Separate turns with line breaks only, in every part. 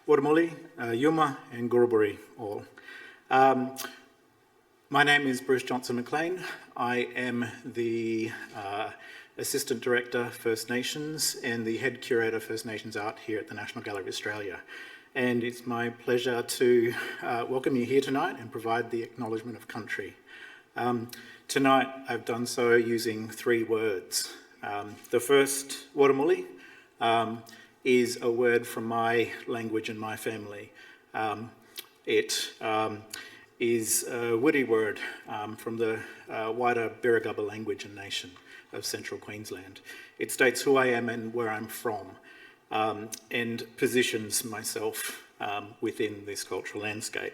Wormuli, Yuma and Guruburi all. My name is Bruce Johnson McLean. I am the Assistant Director First Nations and the Head Curator First Nations Art here at the National Gallery of Australia. And it's my pleasure to welcome you here tonight and provide the acknowledgement of country. Tonight I've done so using 3 words. The first, Wormuli, is a word from my language and my family. It is a Wiri word from the wider Birragubba language and nation of central Queensland. It states who I am and where I'm from, and positions myself within this cultural landscape.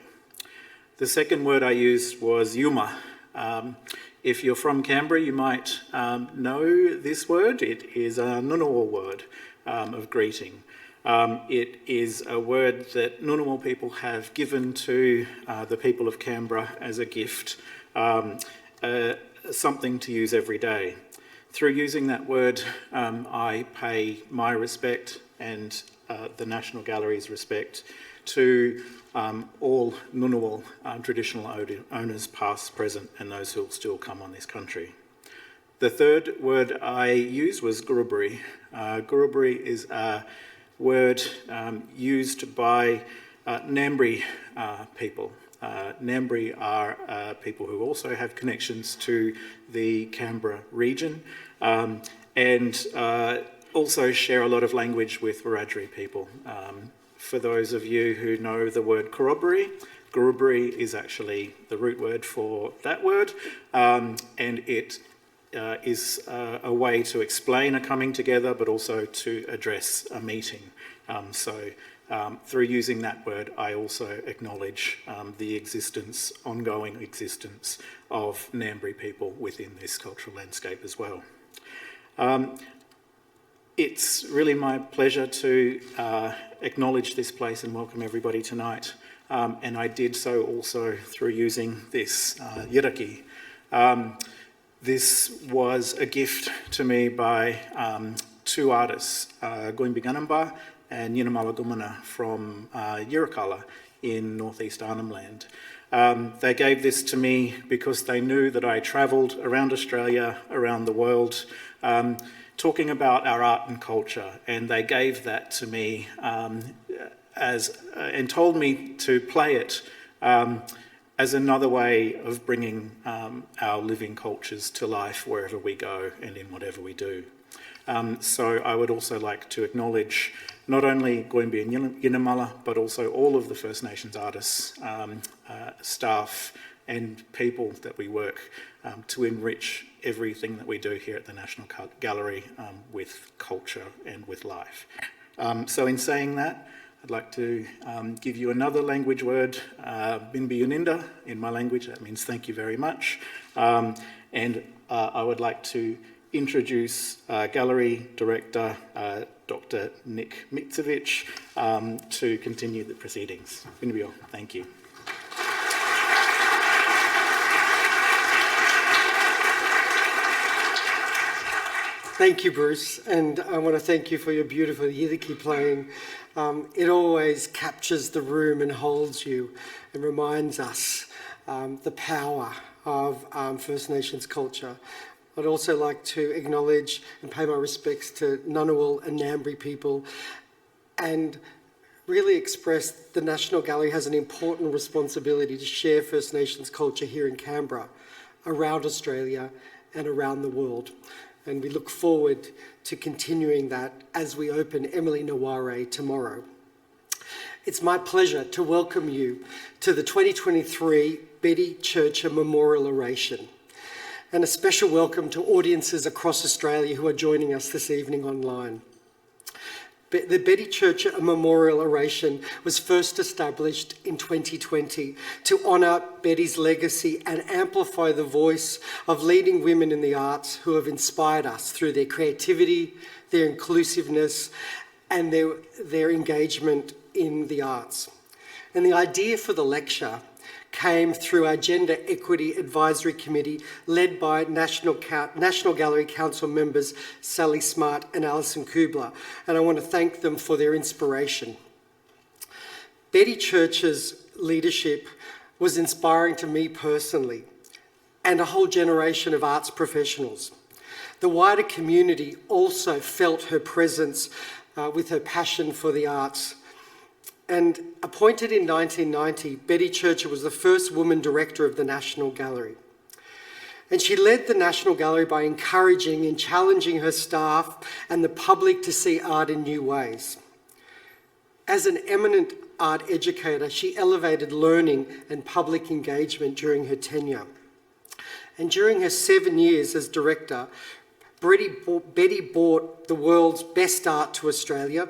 The second word I used was Yuma. If you're from Canberra, you might know this word. It is a Ngunnawal word of greeting. It is a word that Ngunnawal people have given to the people of Canberra as a gift, something to use every day. Through using that word, I pay my respect and the National Gallery's respect to all Ngunnawal traditional owners, past, present, and those who will still come on this country. The third word I used was Guruburi. Guruburi is a word used by Ngambri people. Ngambri are people who also have connections to the Canberra region and also share a lot of language with Wiradjuri people. For those of you who know the word corroboree, Guruburi is actually the root word for that word, and it is a way to explain a coming together, but also to address a meeting. Through using that word, I also acknowledge the ongoing existence of Ngambri people within this cultural landscape as well. It's really my pleasure to acknowledge this place and welcome everybody tonight. And I did so also through using this yiraki. This was a gift to me by 2 artists, Goimbi Ganamba and Yinamala Gumana from Yirrkala in northeast Arnhem Land. They gave this to me because they knew that I travelled around Australia, around the world, talking about our art and culture, and they gave that to me and told me to play it as another way of bringing our living cultures to life wherever we go and in whatever we do. So I would also like to acknowledge not only Goimbi and Yinamala, but also all of the First Nations artists, staff and people that we work to enrich everything that we do here at the National Gallery with culture and with life. So in saying that, I'd like to give you another language word, Binbi Uninda. In my language, that means thank you very much. And I would like to introduce Gallery Director Dr. Nick Mitsevich to continue the proceedings. Binbi, thank you.
Thank you, Bruce, and I want to thank you for your beautiful yidaki playing. It always captures the room and holds you and reminds us the power of First Nations culture. I'd also like to acknowledge and pay my respects to Ngunnawal and Ngambri people and really express the National Gallery has an important responsibility to share First Nations culture here in Canberra, around Australia and around the world. And we look forward to continuing that as we open Emily Naware tomorrow. It's my pleasure to welcome you to the 2023 Betty Churcher Memorial Oration, and a special welcome to audiences across Australia who are joining us this evening online. The Betty Churcher Memorial Oration was first established in 2020 to honour Betty's legacy and amplify the voice of leading women in the arts who have inspired us through their creativity, their inclusiveness, and their engagement in the arts. And the idea for the lecture came through our Gender Equity Advisory Committee led by National Gallery Council members Sally Smart and Alison Kubler, and I want to thank them for their inspiration. Betty Church's leadership was inspiring to me personally and a whole generation of arts professionals. The wider community also felt her presence with her passion for the arts. And appointed in 1990, Betty Church was the first woman director of the National Gallery. And she led the National Gallery by encouraging and challenging her staff and the public to see art in new ways. As an eminent art educator, she elevated learning and public engagement during her tenure. And during her 7 years as director, Betty brought the world's best art to Australia,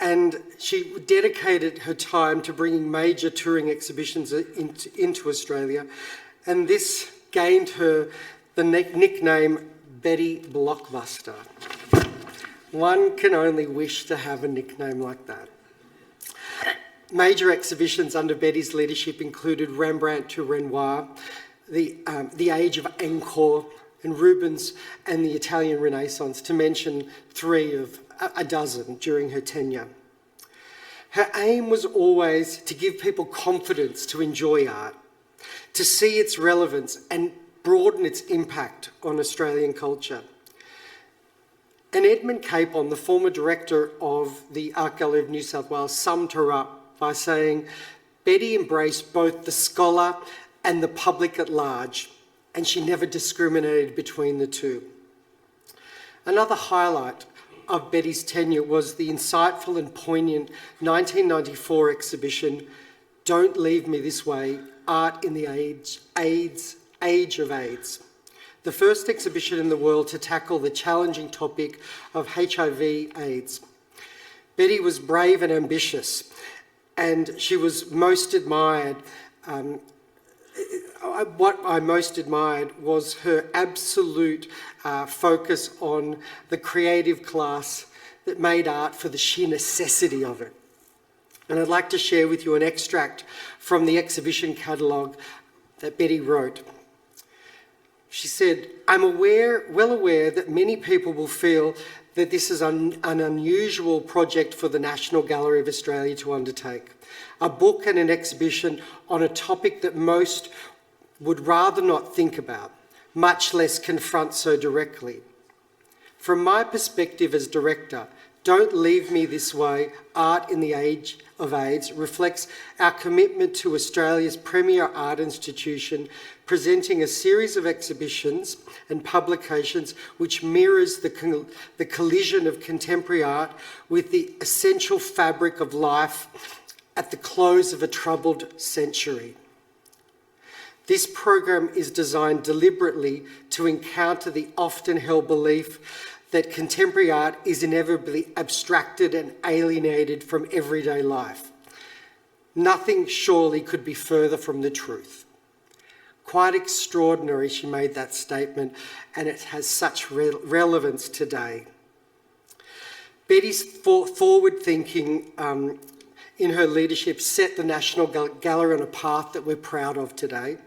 and she dedicated her time to bringing major touring exhibitions into Australia, and this gained her the nickname Betty Blockbuster. One can only wish to have a nickname like that. Major exhibitions under Betty's leadership included Rembrandt to Renoir, the Age of Encore, and Rubens and the Italian Renaissance, to mention 3 of a dozen during her tenure. Her aim was always to give people confidence to enjoy art, to see its relevance and broaden its impact on Australian culture. And Edmund Capon, the former director of the Art Gallery of New South Wales, summed her up by saying, "Betty embraced both the scholar and the public at large, and she never discriminated between the two." Another highlight of Betty's tenure was the insightful and poignant 1994 exhibition, "Don't Leave Me This Way, Art in the Age of AIDS," the first exhibition in the world to tackle the challenging topic of HIV/AIDS. Betty was brave and ambitious, and she was most admired. What I most admired was her absolute focus on the creative class that made art for the sheer necessity of it. And I'd like to share with you an extract from the exhibition catalogue that Betty wrote. She said, "I'm well aware that many people will feel that this is an unusual project for the National Gallery of Australia to undertake. A book and an exhibition on a topic that most would rather not think about, much less confront so directly. From my perspective as director, Don't Leave Me This Way, Art in the Age of AIDS reflects our commitment to Australia's premier art institution, presenting a series of exhibitions and publications which mirrors the collision of contemporary art with the essential fabric of life at the close of a troubled century. This program is designed deliberately to encounter the often held belief that contemporary art is inevitably abstracted and alienated from everyday life. Nothing surely could be further from the truth." Quite extraordinary she made that statement, and it has such relevance today. Betty's forward-thinking in her leadership set the National Gallery on a path that we're proud of today.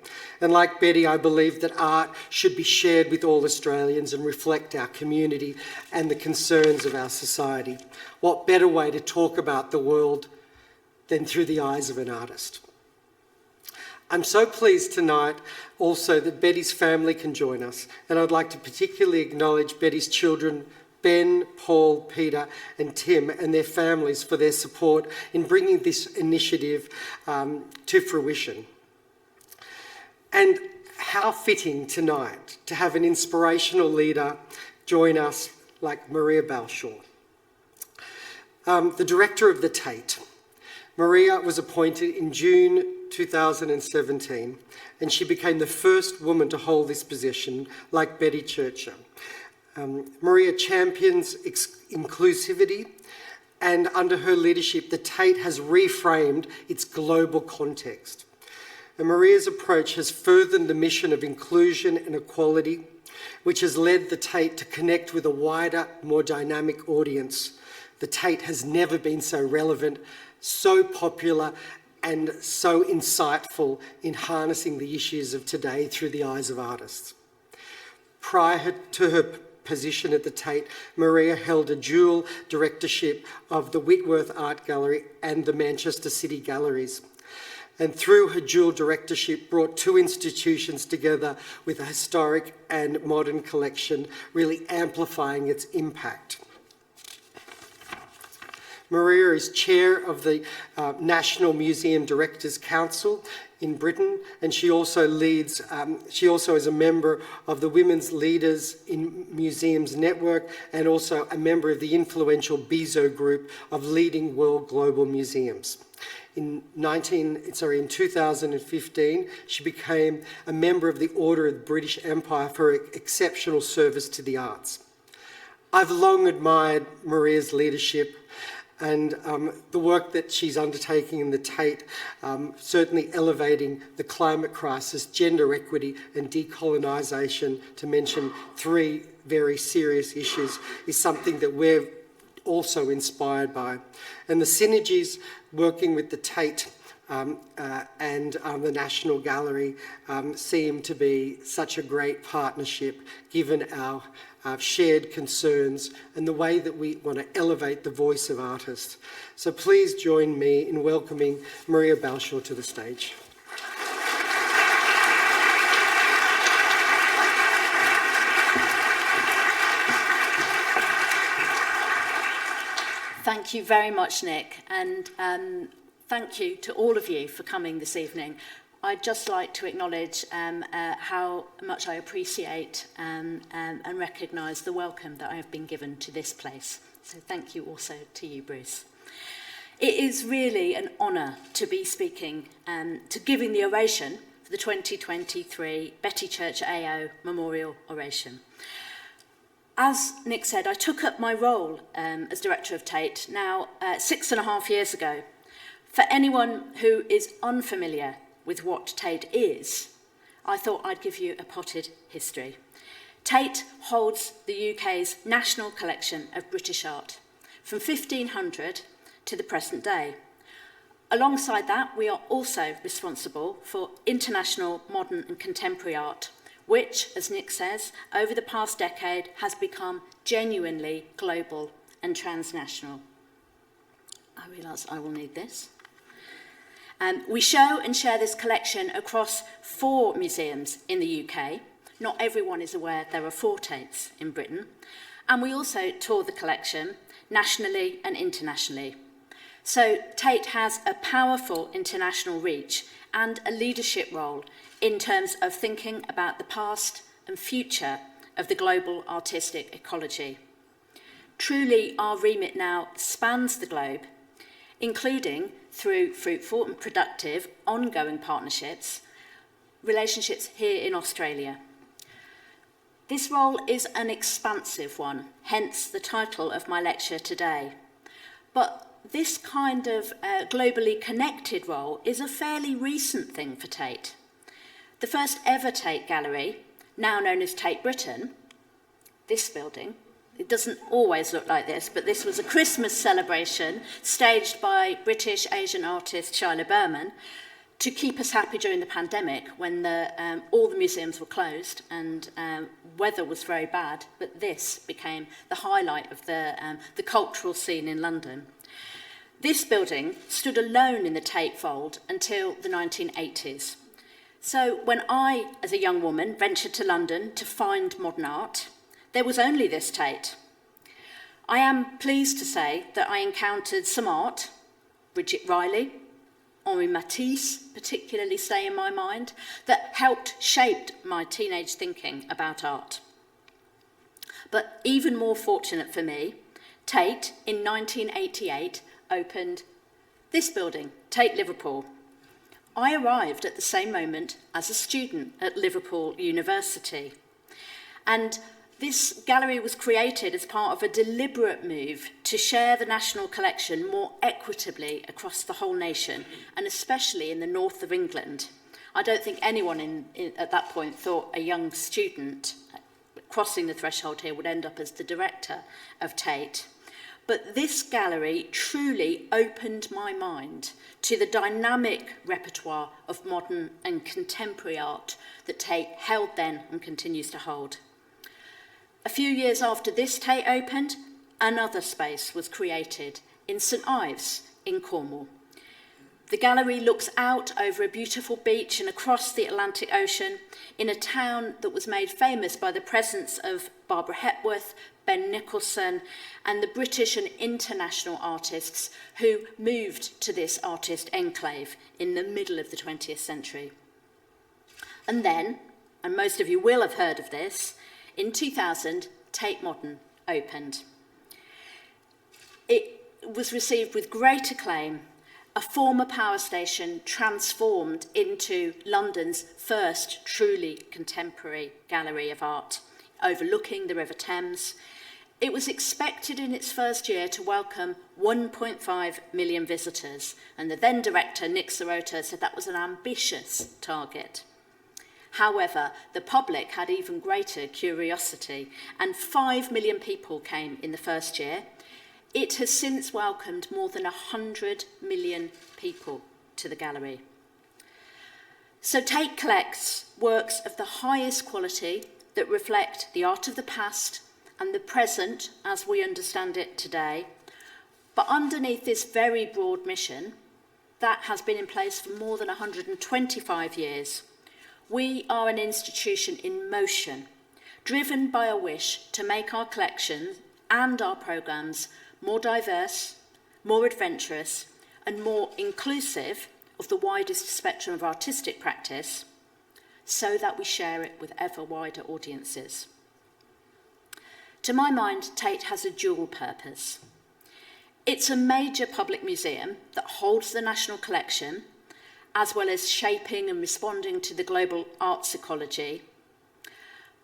And like Betty, I believe that art should be shared with all Australians and reflect our community and the concerns of our society. What better way to talk about the world than through the eyes of an artist? I'm so pleased tonight also that Betty's family can join us, and I'd like to particularly acknowledge Betty's children, Ben, Paul, Peter and Tim and their families for their support in bringing this initiative to fruition. And how fitting tonight to have an inspirational leader join us like Maria Balshaw. The Director of the Tate. Maria was appointed in June 2017 and she became the first woman to hold this position like Betty Churcher. Maria champions inclusivity, and under her leadership, the Tate has reframed its global context. And Maria's approach has furthered the mission of inclusion and equality, which has led the Tate to connect with a wider, more dynamic audience. The Tate has never been so relevant, so popular, and so insightful in harnessing the issues of today through the eyes of artists. Prior to her position at the Tate, Maria held a dual directorship of the Whitworth Art Gallery and the Manchester City Galleries. And through her dual directorship brought two institutions together with a historic and modern collection, really amplifying its impact. Maria is chair of the National Museum Directors Council in Britain, and she also is a member of the Women's Leaders in Museums Network and also a member of the influential BIZO group of leading world global museums. In 2015, she became a member of the Order of the British Empire for exceptional service to the arts. I've long admired Maria's leadership and the work that she's undertaking in the Tate, certainly elevating the climate crisis, gender equity and decolonisation, to mention three very serious issues, is something that we're also inspired by. And the synergies working with the Tate and the National Gallery seem to be such a great partnership, given our shared concerns and the way that we want to elevate the voice of artists. So please join me in welcoming Maria Balshaw to the stage.
Thank you very much, Nick, and thank you to all of you for coming this evening. I'd just like to acknowledge how much I appreciate and recognise the welcome that I have been given to this place. So thank you also to you, Bruce. It is really an honour to be speaking to giving the oration for the 2023 Betty Church AO Memorial Oration. As Nick said, I took up my role as Director of Tate now 6.5 years ago. For anyone who is unfamiliar with what Tate is, I thought I'd give you a potted history. Tate holds the UK's national collection of British art, from 1500 to the present day. Alongside that, we are also responsible for international, modern and contemporary art, which, as Nick says, over the past decade has become genuinely global and transnational. I realise I will need this. We show and share this collection across 4 museums in the UK. Not everyone is aware there are 4 Tates in Britain. And we also tour the collection nationally and internationally. So Tate has a powerful international reach and a leadership role in terms of thinking about the past and future of the global artistic ecology. Truly, our remit now spans the globe, including through fruitful and productive ongoing relationships here in Australia. This role is an expansive one, hence the title of my lecture today. But this kind of globally connected role is a fairly recent thing for Tate. The first ever Tate Gallery, now known as Tate Britain, this building, it doesn't always look like this, but this was a Christmas celebration staged by British Asian artist Shiloh Berman to keep us happy during the pandemic when all the museums were closed and weather was very bad, but this became the highlight of the cultural scene in London. This building stood alone in the Tate fold until the 1980s. So when I, as a young woman, ventured to London to find modern art, there was only this Tate. I am pleased to say that I encountered some art, Bridget Riley, Henri Matisse particularly stay in my mind, that helped shape my teenage thinking about art. But even more fortunate for me, Tate in 1988 opened this building, Tate Liverpool. I arrived at the same moment as a student at Liverpool University. And this gallery was created as part of a deliberate move to share the national collection more equitably across the whole nation, and especially in the north of England. I don't think anyone at that point thought a young student crossing the threshold here would end up as the director of Tate. But this gallery truly opened my mind to the dynamic repertoire of modern and contemporary art that Tate held then and continues to hold. A few years after this Tate opened, another space was created in St Ives in Cornwall. The gallery looks out over a beautiful beach and across the Atlantic Ocean in a town that was made famous by the presence of Barbara Hepworth, Ben Nicholson, and the British and international artists who moved to this artist enclave in the middle of the 20th century. And then, and most of you will have heard of this, in 2000, Tate Modern opened. It was received with great acclaim, a former power station transformed into London's first truly contemporary gallery of art, overlooking the River Thames. It was expected in its first year to welcome 1.5 million visitors, and the then director, Nick Sirota, said that was an ambitious target. However, the public had even greater curiosity, and 5 million people came in the first year. It has since welcomed more than 100 million people to the gallery. So Tate collects works of the highest quality that reflect the art of the past and the present as we understand it today. But underneath this very broad mission, that has been in place for more than 125 years, we are an institution in motion, driven by a wish to make our collections and our programmes more diverse, more adventurous, and more inclusive of the widest spectrum of artistic practice, so that we share it with ever wider audiences. To my mind, Tate has a dual purpose. It's a major public museum that holds the national collection, as well as shaping and responding to the global arts ecology.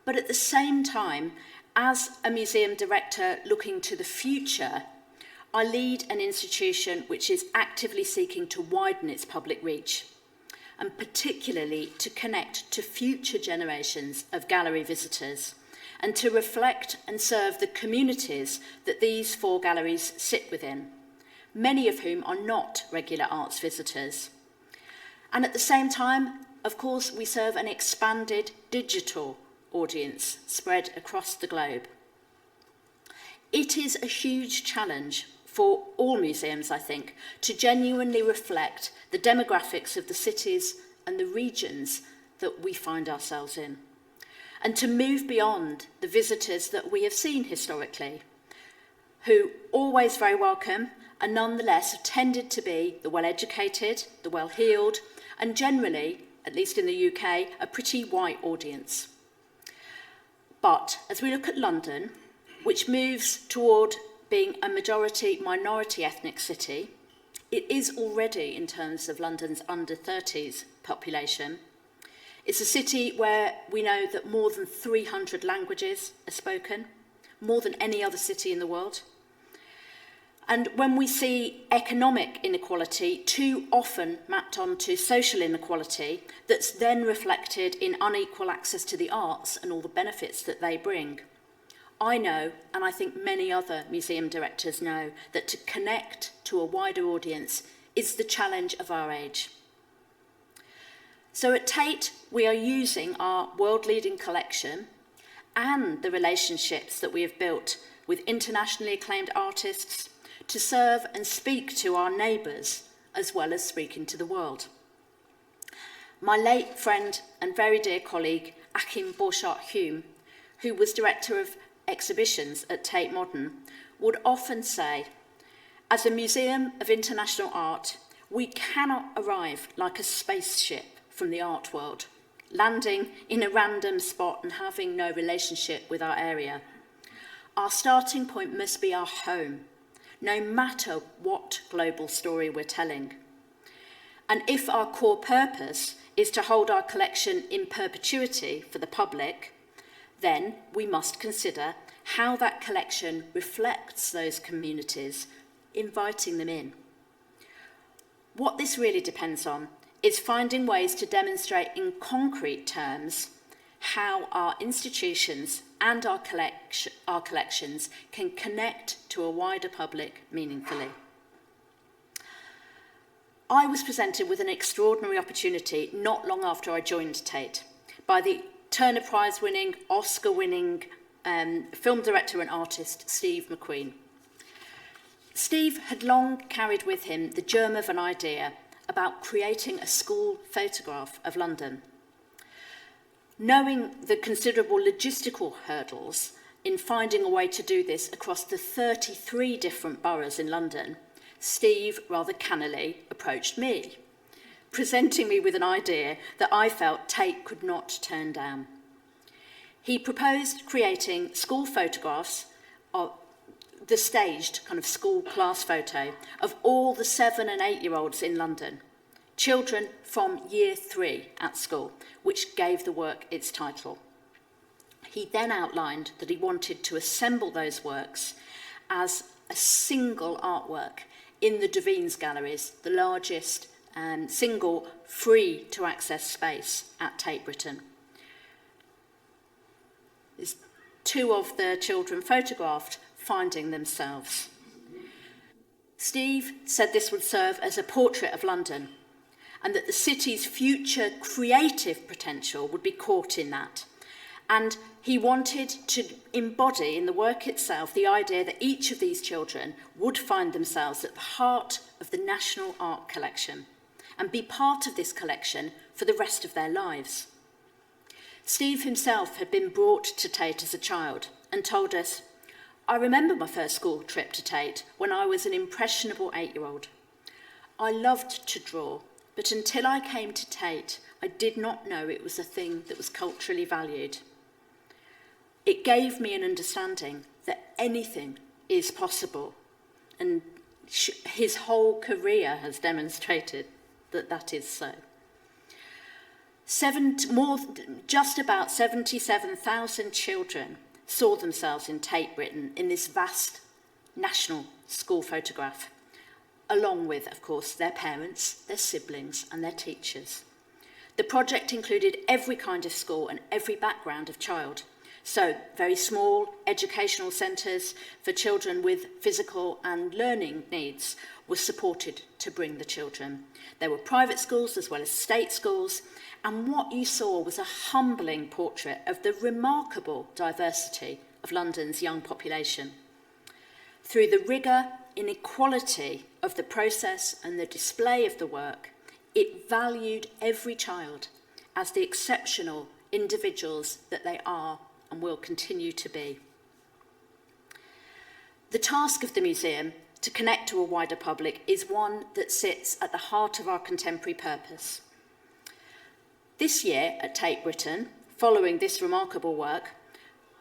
But at the same time, as a museum director looking to the future, I lead an institution which is actively seeking to widen its public reach, and particularly to connect to future generations of gallery visitors, and to reflect and serve the communities that these 4 galleries sit within, many of whom are not regular arts visitors. And at the same time, of course, we serve an expanded digital audience spread across the globe. It is a huge challenge for all museums, I think, to genuinely reflect the demographics of the cities and the regions that we find ourselves in, and to move beyond the visitors that we have seen historically, who, always very welcome, and nonetheless have tended to be the well-educated, the well-heeled, and generally, at least in the UK, a pretty white audience. But as we look at London, which moves toward being a majority-minority ethnic city, it is already, in terms of London's under-30s population, it's a city where we know that more than 300 languages are spoken, more than any other city in the world. And when we see economic inequality too often mapped onto social inequality, that's then reflected in unequal access to the arts and all the benefits that they bring, I know, and I think many other museum directors know, that to connect to a wider audience is the challenge of our age. So at Tate, we are using our world-leading collection and the relationships that we have built with internationally acclaimed artists to serve and speak to our neighbours, as well as speaking to the world. My late friend and very dear colleague, Achim Borchardt-Hume, who was Director of Exhibitions at Tate Modern, would often say, as a museum of international art, we cannot arrive like a spaceship from the art world, landing in a random spot and having no relationship with our area. Our starting point must be our home, no matter what global story we're telling. And if our core purpose is to hold our collection in perpetuity for the public, then we must consider how that collection reflects those communities, inviting them in. What this really depends on is finding ways to demonstrate in concrete terms how our institutions and our collections can connect to a wider public meaningfully. I was presented with an extraordinary opportunity not long after I joined Tate by the Turner Prize-winning, Oscar-winning film director and artist Steve McQueen. Steve had long carried with him the germ of an idea about creating a school photograph of London. Knowing the considerable logistical hurdles in finding a way to do this across the 33 different boroughs in London, Steve rather cannily approached me, presenting me with an idea that I felt Tate could not turn down. He proposed creating school photographs of the staged kind of school class photo of all the 7 and 8-year-olds in London, children from year 3 at school, which gave the work its title. He then outlined that he wanted to assemble those works as a single artwork in the Devines Galleries, the largest single free-to-access space at Tate Britain. There's 2 of the children photographed finding themselves. Steve said this would serve as a portrait of London and that the city's future creative potential would be caught in that. And he wanted to embody in the work itself the idea that each of these children would find themselves at the heart of the National Art Collection and be part of this collection for the rest of their lives. Steve himself had been brought to Tate as a child and told us, "I remember my first school trip to Tate when I was an impressionable 8-year-old. I loved to draw, but until I came to Tate, I did not know it was a thing that was culturally valued. It gave me an understanding that anything is possible, and his whole career has demonstrated that that is so." Just about 77,000 children saw themselves in Tate Britain in this vast national school photograph, along with, of course, their parents, their siblings, and their teachers. The project included every kind of school and every background of child. So, very small educational centres for children with physical and learning needs were supported to bring the children. There were private schools as well as state schools, and what you saw was a humbling portrait of the remarkable diversity of London's young population. Through the rigour, inequality of the process and the display of the work, it valued every child as the exceptional individuals that they are and will continue to be. The task of the museum to connect to a wider public is one that sits at the heart of our contemporary purpose. This year at Tate Britain, following this remarkable work,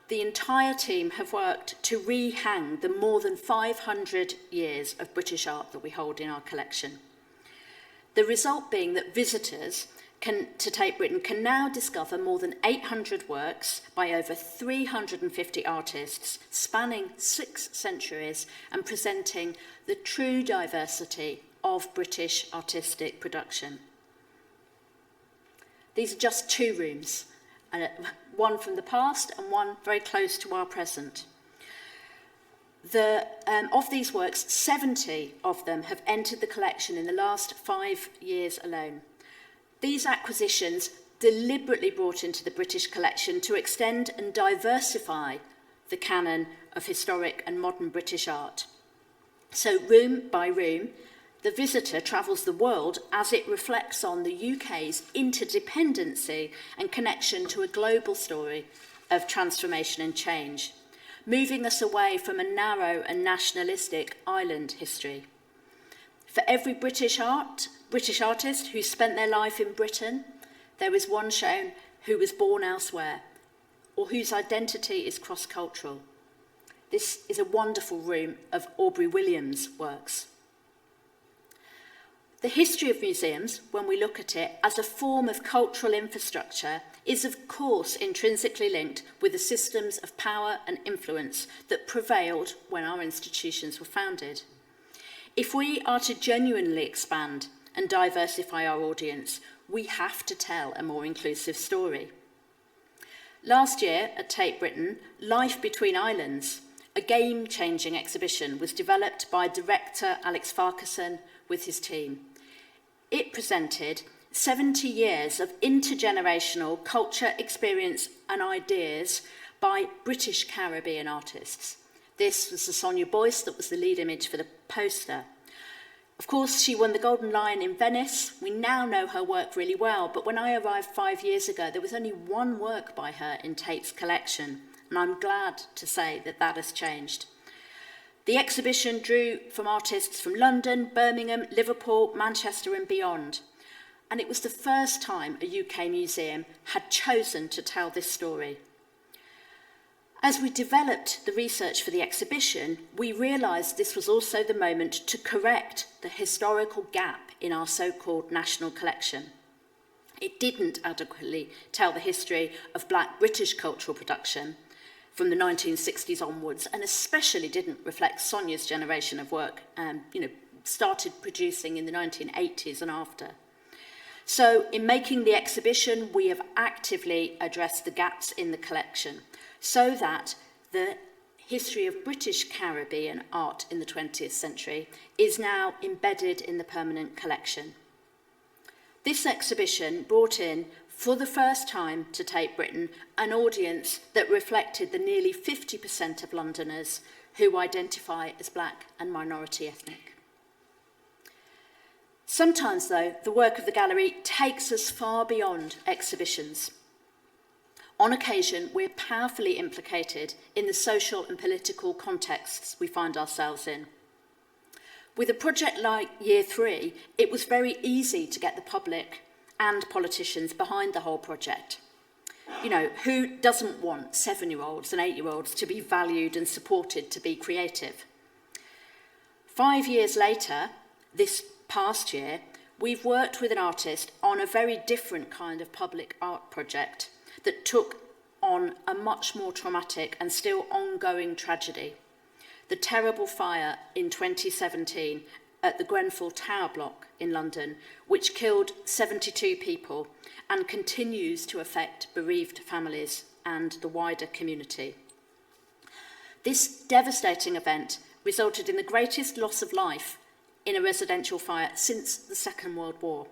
the entire team have worked to rehang the more than 500 years of British art that we hold in our collection. The result being that visitors to Tate Britain can now discover more than 800 works by over 350 artists spanning 6 centuries and presenting the true diversity of British artistic production. These are just 2 rooms, one from the past and one very close to our present. Of these works, 70 of them have entered the collection in the last 5 years alone. These acquisitions deliberately brought into the British collection to extend and diversify the canon of historic and modern British art. So room by room, the visitor travels the world as it reflects on the UK's interdependency and connection to a global story of transformation and change, moving us away from a narrow and nationalistic island history. For every British artist who spent their life in Britain, there is one shown who was born elsewhere or whose identity is cross-cultural. This is a wonderful room of Aubrey Williams' works. The history of museums, when we look at it as a form of cultural infrastructure, is of course intrinsically linked with the systems of power and influence that prevailed when our institutions were founded. If we are to genuinely expand and diversify our audience, we have to tell a more inclusive story. Last year at Tate Britain, Life Between Islands, a game-changing exhibition, was developed by director Alex Farquharson with his team. It presented 70 years of intergenerational culture, experience and ideas by British Caribbean artists. This was the Sonia Boyce that was the lead image for the poster. Of course, she won the Golden Lion in Venice. We now know her work really well, but when I arrived 5 years ago, there was only one work by her in Tate's collection, and I'm glad to say that that has changed. The exhibition drew from artists from London, Birmingham, Liverpool, Manchester and beyond. And it was the first time a UK museum had chosen to tell this story. As we developed the research for the exhibition, we realised this was also the moment to correct the historical gap in our so-called national collection. It didn't adequately tell the history of Black British cultural production from the 1960s onwards, and especially didn't reflect Sonia's generation of work, started producing in the 1980s and after. So in making the exhibition, we have actively addressed the gaps in the collection so that the history of British Caribbean art in the 20th century is now embedded in the permanent collection. This exhibition brought in, for the first time to Tate Britain, an audience that reflected the nearly 50% of Londoners who identify as Black and minority ethnic. Sometimes, though, the work of the gallery takes us far beyond exhibitions. On occasion, we're powerfully implicated in the social and political contexts we find ourselves in. With a project like Year 3, it was very easy to get the public and politicians behind the whole project. You know, who doesn't want 7-year-olds and 8-year-olds to be valued and supported to be creative? 5 years later, this past year, we've worked with an artist on a very different kind of public art project that took on a much more traumatic and still ongoing tragedy. The terrible fire in 2017 at the Grenfell Tower block in London, which killed 72 people and continues to affect bereaved families and the wider community. This devastating event resulted in the greatest loss of life in a residential fire since the Second World War.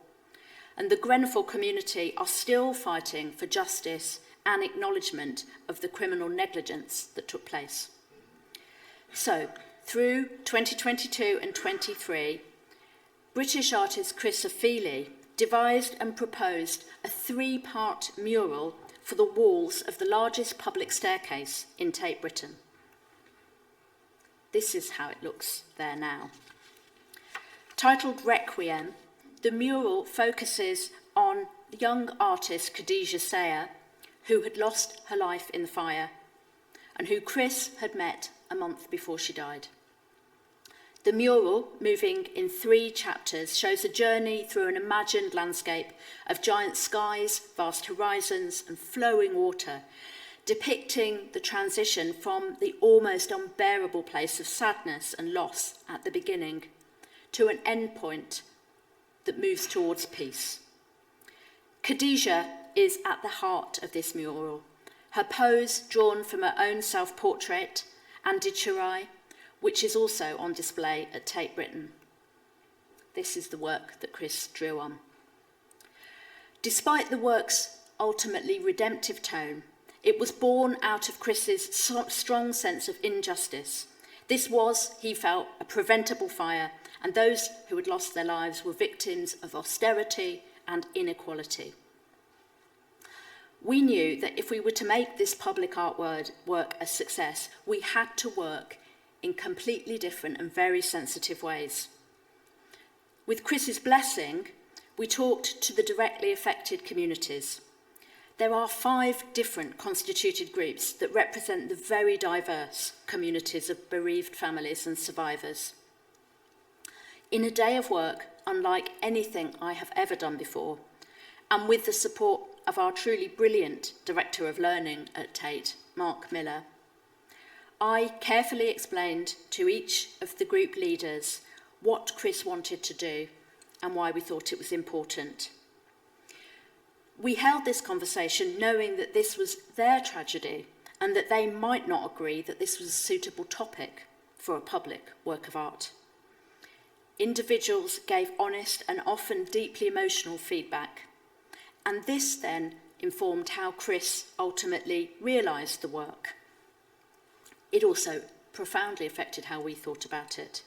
And the Grenfell community are still fighting for justice and acknowledgement of the criminal negligence that took place. So, through 2022 and 23, British artist Chris Ofili devised and proposed a 3-part mural for the walls of the largest public staircase in Tate Britain. This is how it looks there now. Titled Requiem, the mural focuses on young artist Khadija Sayer, who had lost her life in the fire and who Chris had met a month before she died. The mural, moving in 3 chapters, shows a journey through an imagined landscape of giant skies, vast horizons, and flowing water, depicting the transition from the almost unbearable place of sadness and loss at the beginning to an end point that moves towards peace. Khadija is at the heart of this mural. Her pose, drawn from her own self-portrait, Andichurai, which is also on display at Tate Britain. This is the work that Chris drew on. Despite the work's ultimately redemptive tone, it was born out of Chris's strong sense of injustice. This was, he felt, a preventable fire, and those who had lost their lives were victims of austerity and inequality. We knew that if we were to make this public art work a success, we had to work in completely different and very sensitive ways. With Chris's blessing, we talked to the directly affected communities. There are 5 different constituted groups that represent the very diverse communities of bereaved families and survivors. In a day of work unlike anything I have ever done before, and with the support of our truly brilliant Director of Learning at Tate, Mark Miller, I carefully explained to each of the group leaders what Chris wanted to do and why we thought it was important. We held this conversation knowing that this was their tragedy and that they might not agree that this was a suitable topic for a public work of art. Individuals gave honest and often deeply emotional feedback, and this then informed how Chris ultimately realised the work. It also profoundly affected how we thought about it.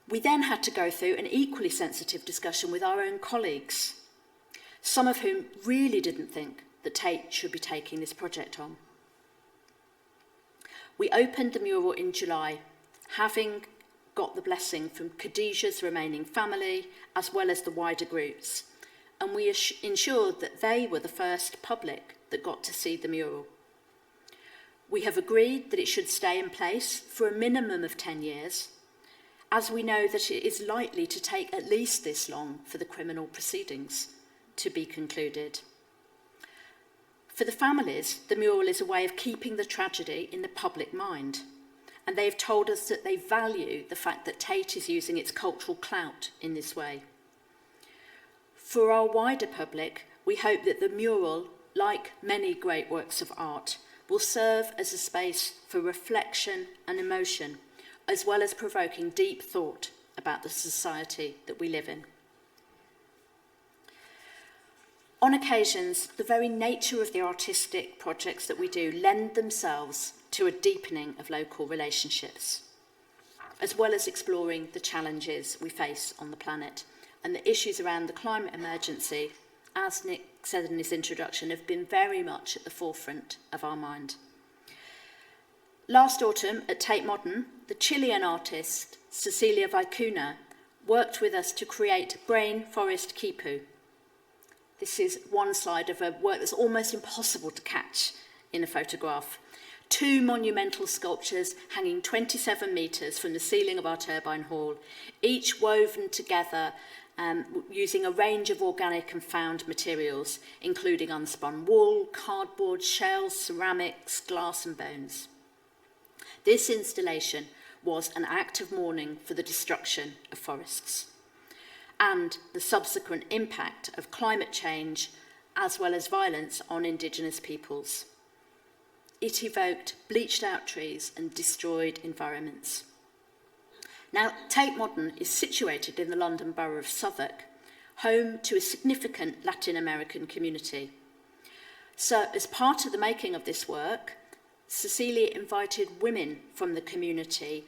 We then had to go through an equally sensitive discussion with our own colleagues, some of whom really didn't think that Tate should be taking this project on. We opened the mural in July, having got the blessing from Khadijah's remaining family, as well as the wider groups, and we ensured that they were the first public that got to see the mural. We have agreed that it should stay in place for a minimum of 10 years, as we know that it is likely to take at least this long for the criminal proceedings to be concluded. For the families, the mural is a way of keeping the tragedy in the public mind, and they have told us that they value the fact that Tate is using its cultural clout in this way. For our wider public, we hope that the mural, like many great works of art, will serve as a space for reflection and emotion, as well as provoking deep thought about the society that we live in. On occasions, the very nature of the artistic projects that we do lend themselves to a deepening of local relationships, as well as exploring the challenges we face on the planet. And the issues around the climate emergency, as Nick said in his introduction, have been very much at the forefront of our mind. Last autumn at Tate Modern, the Chilean artist Cecilia Vicuna worked with us to create Brain Forest Kipu. This is one slide of a work that's almost impossible to catch in a photograph. 2 monumental sculptures hanging 27 metres from the ceiling of our turbine hall, each woven together using a range of organic and found materials, including unspun wool, cardboard, shells, ceramics, glass and bones. This installation was an act of mourning for the destruction of forests and the subsequent impact of climate change, as well as violence on Indigenous peoples. It evoked bleached out trees and destroyed environments. Now, Tate Modern is situated in the London Borough of Southwark, home to a significant Latin American community. So, as part of the making of this work, Cecilia invited women from the community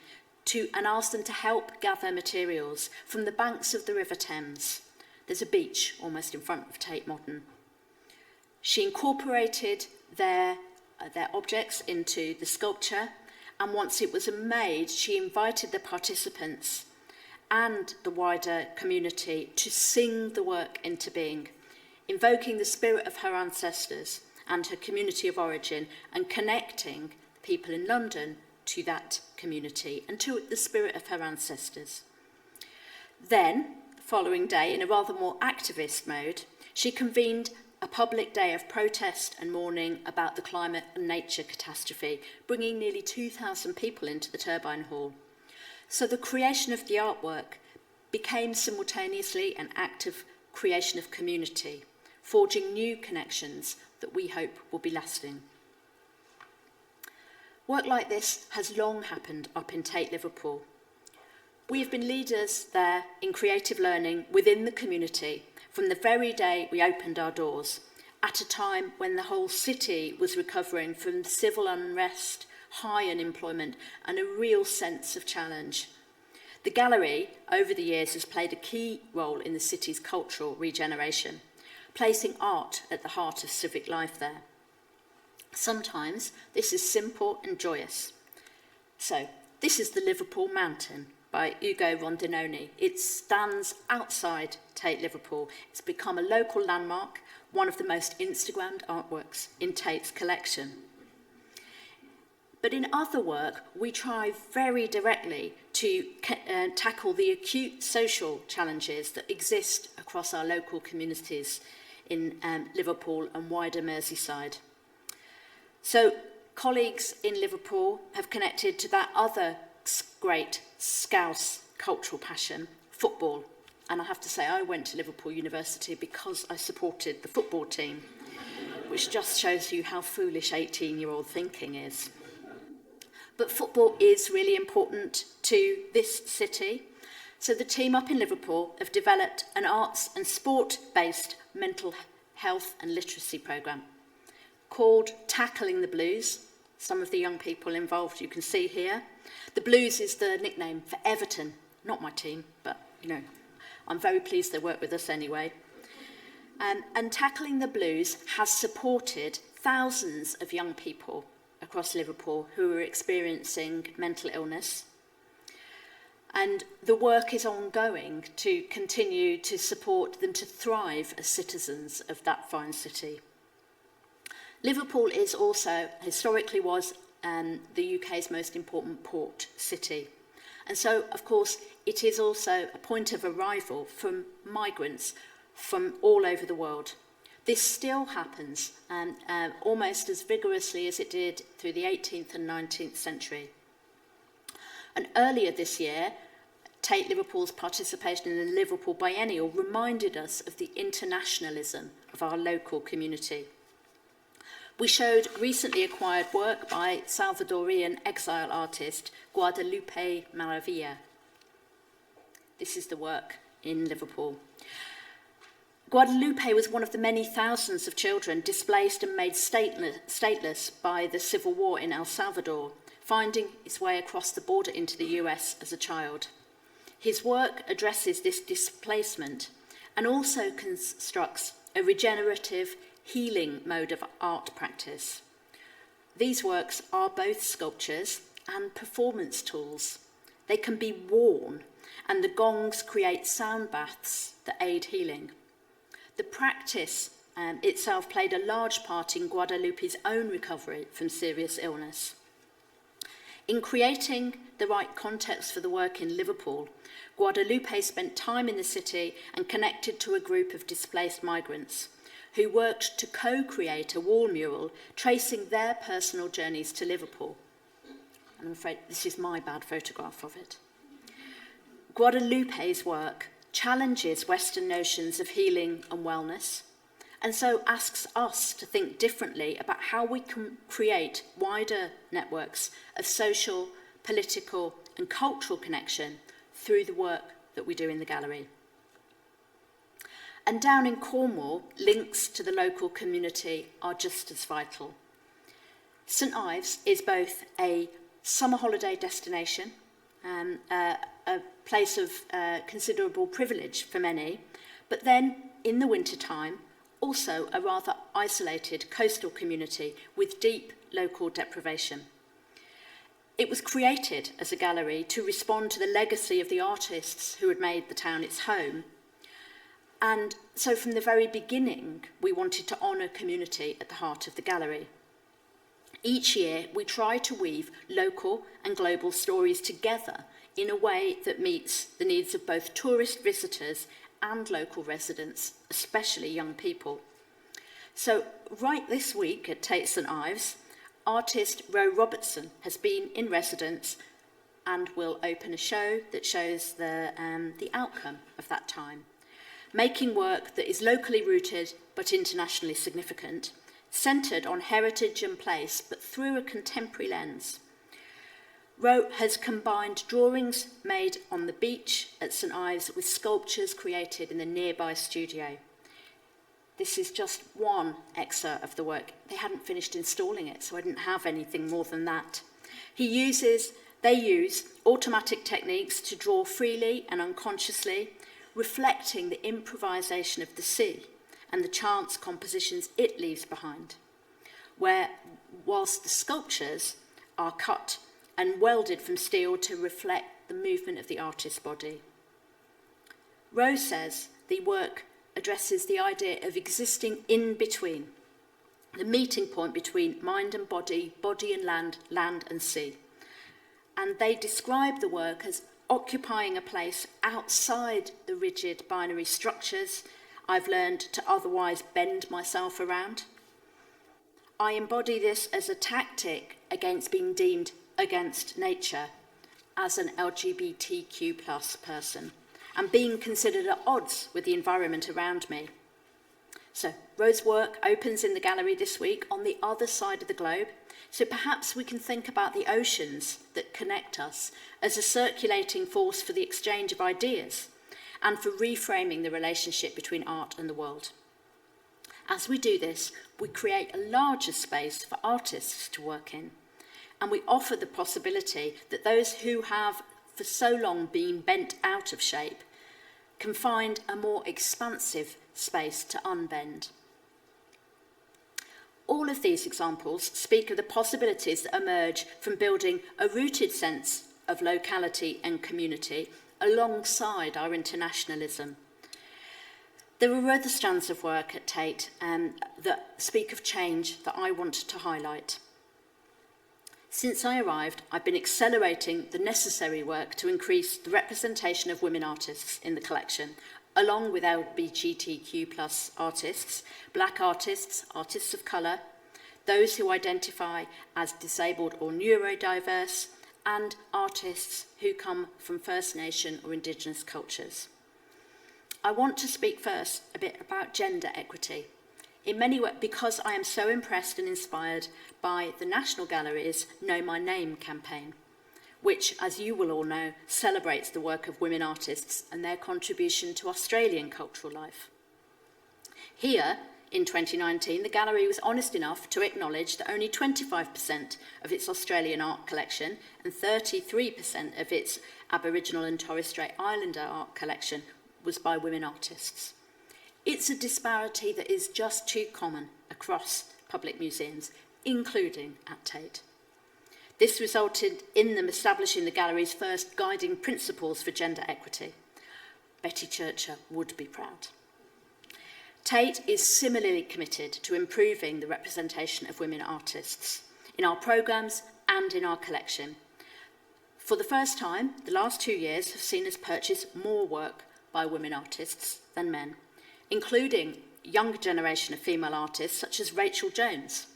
and asked them to help gather materials from the banks of the River Thames. There's a beach almost in front of Tate Modern. She incorporated their objects into the sculpture, and once it was made, she invited the participants and the wider community to sing the work into being, invoking the spirit of her ancestors and her community of origin, and connecting people in London to that community and to the spirit of her ancestors. Then, the following day, in a rather more activist mode, she convened a public day of protest and mourning about the climate and nature catastrophe, bringing nearly 2,000 people into the turbine hall. So the creation of the artwork became simultaneously an act of creation of community, forging new connections that we hope will be lasting. Work like this has long happened up in Tate, Liverpool. We have been leaders there in creative learning within the community from the very day we opened our doors, at a time when the whole city was recovering from civil unrest, high unemployment, and a real sense of challenge. The gallery, over the years, has played a key role in the city's cultural regeneration, placing art at the heart of civic life there. Sometimes this is simple and joyous. So, this is the Liverpool Mountain by Ugo Rondinoni. It stands outside Tate, Liverpool. It's become a local landmark, one of the most Instagrammed artworks in Tate's collection. But in other work, we try very directly to tackle the acute social challenges that exist across our local communities in Liverpool and wider Merseyside. So colleagues in Liverpool have connected to that other great Scouse cultural passion, football. And I have to say, I went to Liverpool University because I supported the football team, which just shows you how foolish 18-year-old thinking is. But football is really important to this city. So the team up in Liverpool have developed an arts and sport-based mental health and literacy programme called Tackling the Blues. Some of the young people involved you can see here. The Blues is the nickname for Everton, not my team, but, you know, I'm very pleased they work with us anyway. And Tackling the Blues has supported thousands of young people across Liverpool who are experiencing mental illness. And the work is ongoing to continue to support them to thrive as citizens of that fine city. Liverpool is also, historically was, the UK's most important port city. And so, of course, it is also a point of arrival from migrants from all over the world. This still happens almost as vigorously as it did through the 18th and 19th century. And earlier this year, Tate Liverpool's participation in the Liverpool Biennial reminded us of the internationalism of our local community. We showed recently acquired work by Salvadorian exile artist Guadalupe Maravilla. This is the work in Liverpool. Guadalupe was one of the many thousands of children displaced and made stateless by the civil war in El Salvador, finding its way across the border into the US as a child. His work addresses this displacement and also constructs a regenerative, healing mode of art practice. These works are both sculptures and performance tools. They can be worn, and the gongs create sound baths that aid healing. The practice itself played a large part in Guadalupe's own recovery from serious illness. In creating the right context for the work in Liverpool, Guadalupe spent time in the city and connected to a group of displaced migrants who worked to co-create a wall mural tracing their personal journeys to Liverpool. I'm afraid this is my bad photograph of it. Guadalupe's work challenges Western notions of healing and wellness, and so asks us to think differently about how we can create wider networks of social, political, and cultural connection through the work that we do in the gallery. And down in Cornwall, links to the local community are just as vital. St Ives is both a summer holiday destination, a place of considerable privilege for many, but then in the wintertime, also a rather isolated coastal community with deep local deprivation. It was created as a gallery to respond to the legacy of the artists who had made the town its home. And so from the very beginning, we wanted to honour community at the heart of the gallery. Each year, we try to weave local and global stories together in a way that meets the needs of both tourist visitors and local residents, especially young people. So right this week at Tate St Ives, artist Ro Robertson has been in residence and will open a show that shows the outcome of that time, making work that is locally rooted but internationally significant, centred on heritage and place, but through a contemporary lens. Ro has combined drawings made on the beach at St Ives with sculptures created in the nearby studio. This is just one excerpt of the work. They hadn't finished installing it, so I didn't have anything more than that. They use automatic techniques to draw freely and unconsciously, reflecting the improvisation of the sea and the chance compositions it leaves behind, whilst the sculptures are cut and welded from steel to reflect the movement of the artist's body. Rose says the work addresses the idea of existing in between, the meeting point between mind and body, body and land, land and sea. And they describe the work as occupying a place outside the rigid binary structures I've learned to otherwise bend myself around. I embody this as a tactic against being deemed against nature as an LGBTQ+ person and being considered at odds with the environment around me. So Rose's work opens in the gallery this week on the other side of the globe, so perhaps we can think about the oceans that connect us as a circulating force for the exchange of ideas and for reframing the relationship between art and the world. As we do this, we create a larger space for artists to work in, and we offer the possibility that those who have for so long been bent out of shape can find a more expansive space to unbend. All of these examples speak of the possibilities that emerge from building a rooted sense of locality and community alongside our internationalism. There are other strands of work at Tate that speak of change that I want to highlight. Since I arrived, I've been accelerating the necessary work to increase the representation of women artists in the collection, along with LGBTQ+ artists, black artists, artists of colour, those who identify as disabled or neurodiverse, and artists who come from First Nation or Indigenous cultures. I want to speak first a bit about gender equity. In many ways, because I am so impressed and inspired by the National Gallery's Know My Name campaign, which, as you will all know, celebrates the work of women artists and their contribution to Australian cultural life. Here, in 2019, the gallery was honest enough to acknowledge that only 25% of its Australian art collection and 33% of its Aboriginal and Torres Strait Islander art collection was by women artists. It's a disparity that is just too common across public museums, including at Tate. This resulted in them establishing the gallery's first guiding principles for gender equity. Betty Churcher would be proud. Tate is similarly committed to improving the representation of women artists in our programmes and in our collection. For the first time, the last 2 years have seen us purchase more work by women artists than men, including a younger generation of female artists such as Rachel Jones.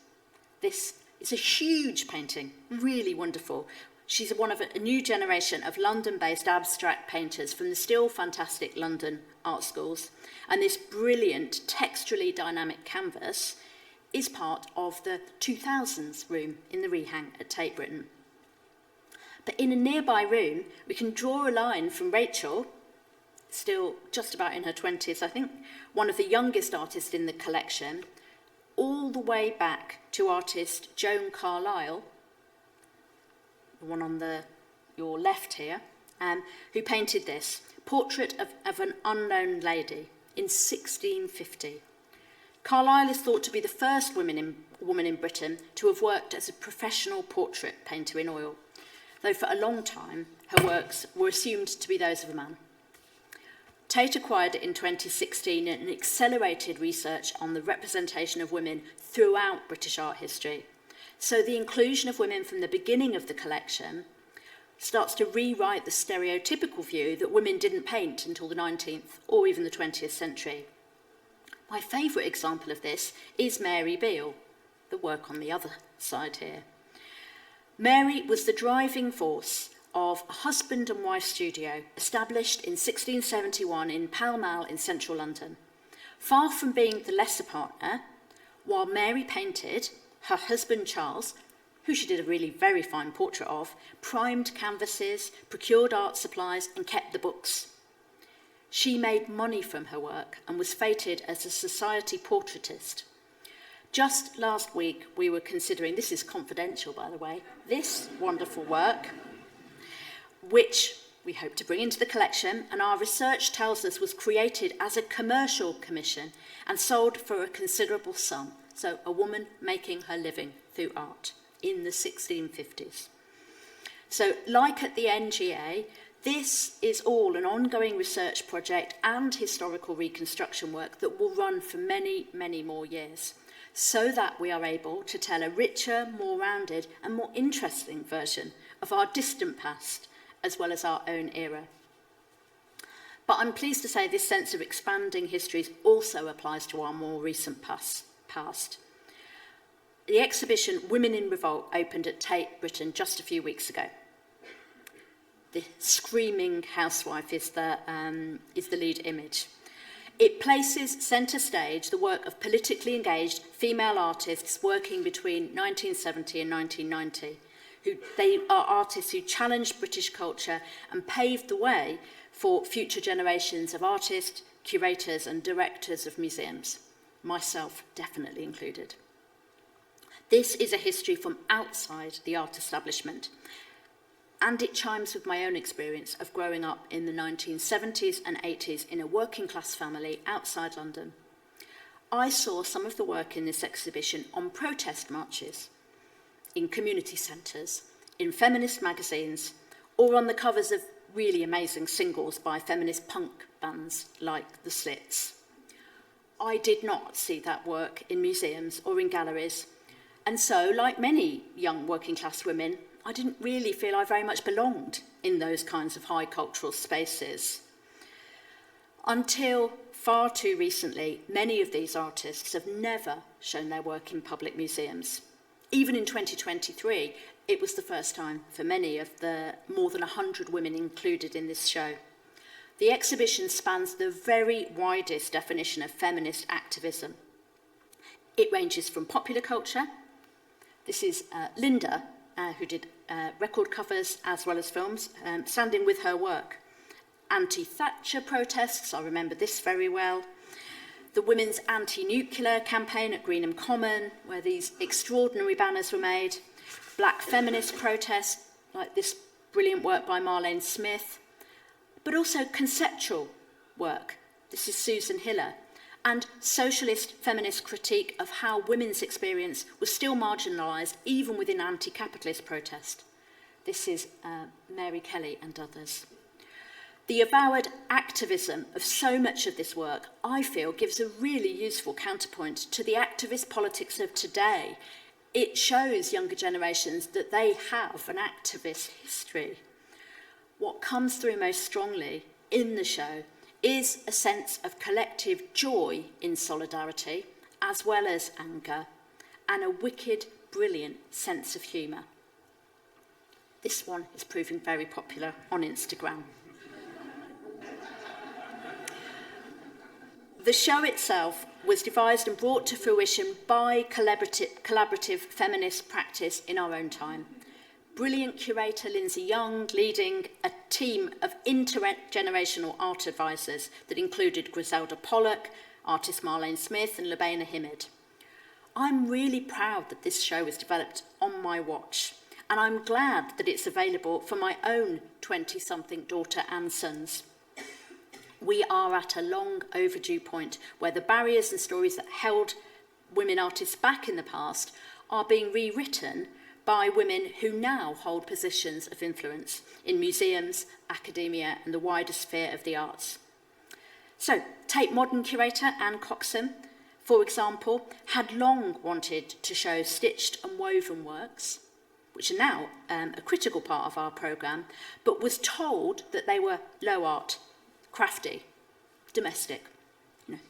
This is a huge painting, really wonderful. She's one of a new generation of London-based abstract painters from the still fantastic London art schools, and this brilliant texturally dynamic canvas is part of the 2000s room in the Rehang at Tate Britain. But in a nearby room, we can draw a line from Rachel, still just about in her 20s, I think, one of the youngest artists in the collection, all the way back to artist Joan Carlyle, the one on your left here, who painted this portrait of an unknown lady in 1650. Carlyle is thought to be the first woman in Britain to have worked as a professional portrait painter in oil, though for a long time her works were assumed to be those of a man. Tate acquired it in 2016 and accelerated research on the representation of women throughout British art history. So the inclusion of women from the beginning of the collection starts to rewrite the stereotypical view that women didn't paint until the 19th or even the 20th century. My favourite example of this is Mary Beale, the work on the other side here. Mary was the driving force of a husband and wife studio established in 1671 in Pall Mall in central London. Far from being the lesser partner, while Mary painted, her husband Charles, who she did a really very fine portrait of, primed canvases, procured art supplies and kept the books. She made money from her work and was feted as a society portraitist. Just last week we were considering, this is confidential by the way, this wonderful work, which we hope to bring into the collection, and our research tells us was created as a commercial commission and sold for a considerable sum. So a woman making her living through art in the 1650s. So like at the NGA, this is all an ongoing research project and historical reconstruction work that will run for many, many more years, so that we are able to tell a richer, more rounded and more interesting version of our distant past, as well as our own era. But I'm pleased to say this sense of expanding histories also applies to our more recent past. The exhibition Women in Revolt opened at Tate Britain just a few weeks ago. The screaming housewife is the lead image. It places centre stage the work of politically engaged female artists working between 1970 and 1990. They are artists who challenged British culture and paved the way for future generations of artists, curators and directors of museums. myself definitely included. This is a history from outside the art establishment, and it chimes with my own experience of growing up in the 1970s and 80s in a working class family outside London. I saw some of the work in this exhibition on protest marches, in community centres, in feminist magazines, or on the covers of really amazing singles by feminist punk bands like The Slits. I did not see that work in museums or in galleries, and so, like many young working class women, I didn't really feel I very much belonged in those kinds of high cultural spaces. Until far too recently, many of these artists have never shown their work in public museums. Even in 2023, it was the first time for many of the more than 100 women included in this show. The exhibition spans the very widest definition of feminist activism. It ranges from popular culture. This is Linda, who did record covers as well as films, standing with her work. Anti-Thatcher protests, I remember this very well. The women's anti-nuclear campaign at Greenham Common, where these extraordinary banners were made. Black feminist protests, like this brilliant work by Marlene Smith. But also conceptual work. This is Susan Hiller. And socialist feminist critique of how women's experience was still marginalised even within anti-capitalist protest. This is Mary Kelly and others. The avowed activism of so much of this work, I feel, gives a really useful counterpoint to the activist politics of today. It shows younger generations that they have an activist history. What comes through most strongly in the show is a sense of collective joy in solidarity, as well as anger, and a wicked, brilliant sense of humour. This one is proving very popular on Instagram. The show itself was devised and brought to fruition by collaborative feminist practice in our own time. Brilliant curator Lindsay Young leading a team of intergenerational art advisors that included Griselda Pollock, artist Marlene Smith and Lubaina Himid. I'm really proud that this show was developed on my watch, and I'm glad that it's available for my own 20-something daughter and sons. We are at a long overdue point where the barriers and stories that held women artists back in the past are being rewritten by women who now hold positions of influence in museums, academia, and the wider sphere of the arts. So, Tate Modern curator Anne Coxon, for example, had long wanted to show stitched and woven works, which are now a critical part of our programme, but was told that they were low art, crafty, domestic.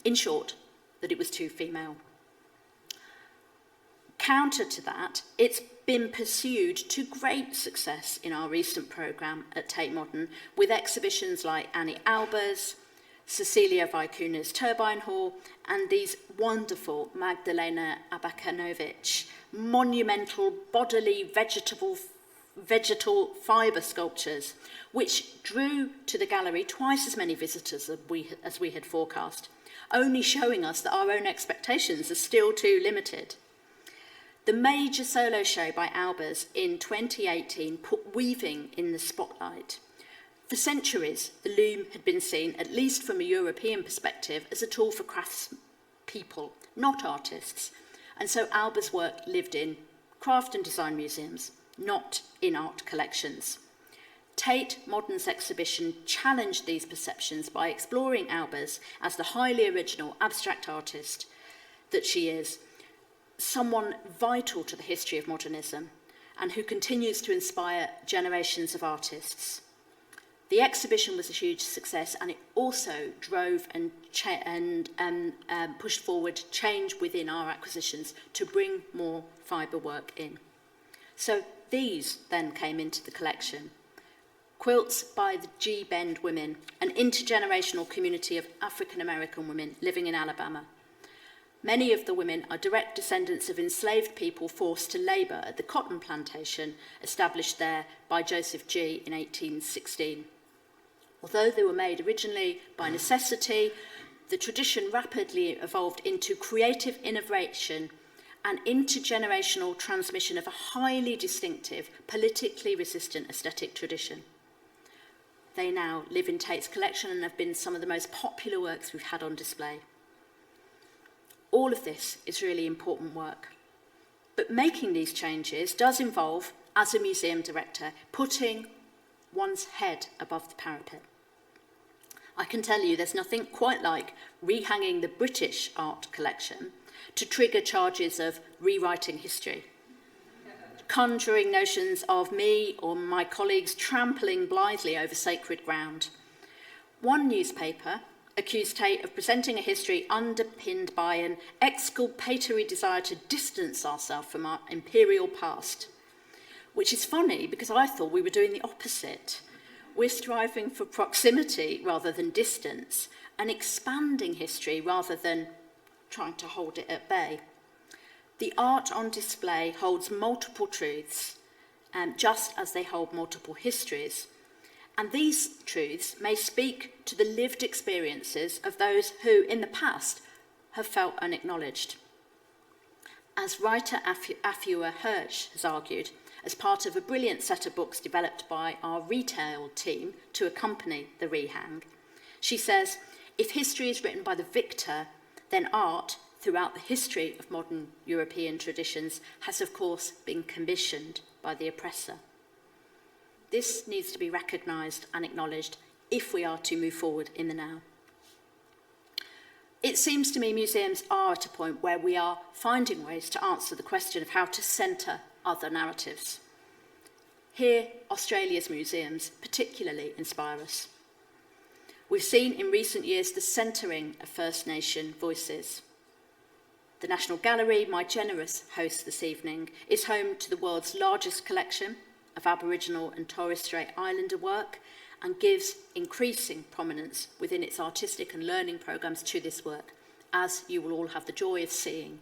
In short, that it was too female. Counter to that, it's been pursued to great success in our recent programme at Tate Modern, with exhibitions like Annie Albers, Cecilia Vicuna's Turbine Hall, and these wonderful Magdalena Abakanovic monumental bodily vegetal fibre sculptures, which drew to the gallery twice as many visitors as we had forecast, only showing us that our own expectations are still too limited. The major solo show by Albers in 2018 put weaving in the spotlight. For centuries, the loom had been seen, at least from a European perspective, as a tool for craftspeople, not artists. And so Albers' work lived in craft and design museums, not in art collections. Tate Modern's exhibition challenged these perceptions by exploring Albers as the highly original abstract artist that she is, someone vital to the history of modernism and who continues to inspire generations of artists. The exhibition was a huge success, and it also drove and pushed forward change within our acquisitions to bring more fibre work in. So these then came into the collection. Quilts by the G Bend women, an intergenerational community of African American women living in Alabama. Many of the women are direct descendants of enslaved people forced to labour at the cotton plantation established there by Joseph G. in 1816. Although they were made originally by necessity, the tradition rapidly evolved into creative innovation and intergenerational transmission of a highly distinctive, politically resistant aesthetic tradition. They now live in Tate's collection and have been some of the most popular works we've had on display. All of this is really important work. But making these changes does involve, as a museum director, putting one's head above the parapet. I can tell you there's nothing quite like rehanging the British art collection to trigger charges of rewriting history, conjuring notions of me or my colleagues trampling blithely over sacred ground. One newspaper accused Tate of presenting a history underpinned by an exculpatory desire to distance ourselves from our imperial past, which is funny because I thought we were doing the opposite. We're striving for proximity rather than distance, and expanding history rather than trying to hold it at bay. The art on display holds multiple truths, just as they hold multiple histories. And these truths may speak to the lived experiences of those who, in the past, have felt unacknowledged. As writer Afua Hirsch has argued, as part of a brilliant set of books developed by our retail team to accompany the rehang, she says, if history is written by the victor, then art, throughout the history of modern European traditions, has of course been commissioned by the oppressor. This needs to be recognised and acknowledged if we are to move forward in the now. It seems to me museums are at a point where we are finding ways to answer the question of how to centre other narratives. Here, Australia's museums particularly inspire us. We've seen in recent years the centering of First Nation voices. The National Gallery, my generous host this evening, is home to the world's largest collection of Aboriginal and Torres Strait Islander work and gives increasing prominence within its artistic and learning programmes to this work, as you will all have the joy of seeing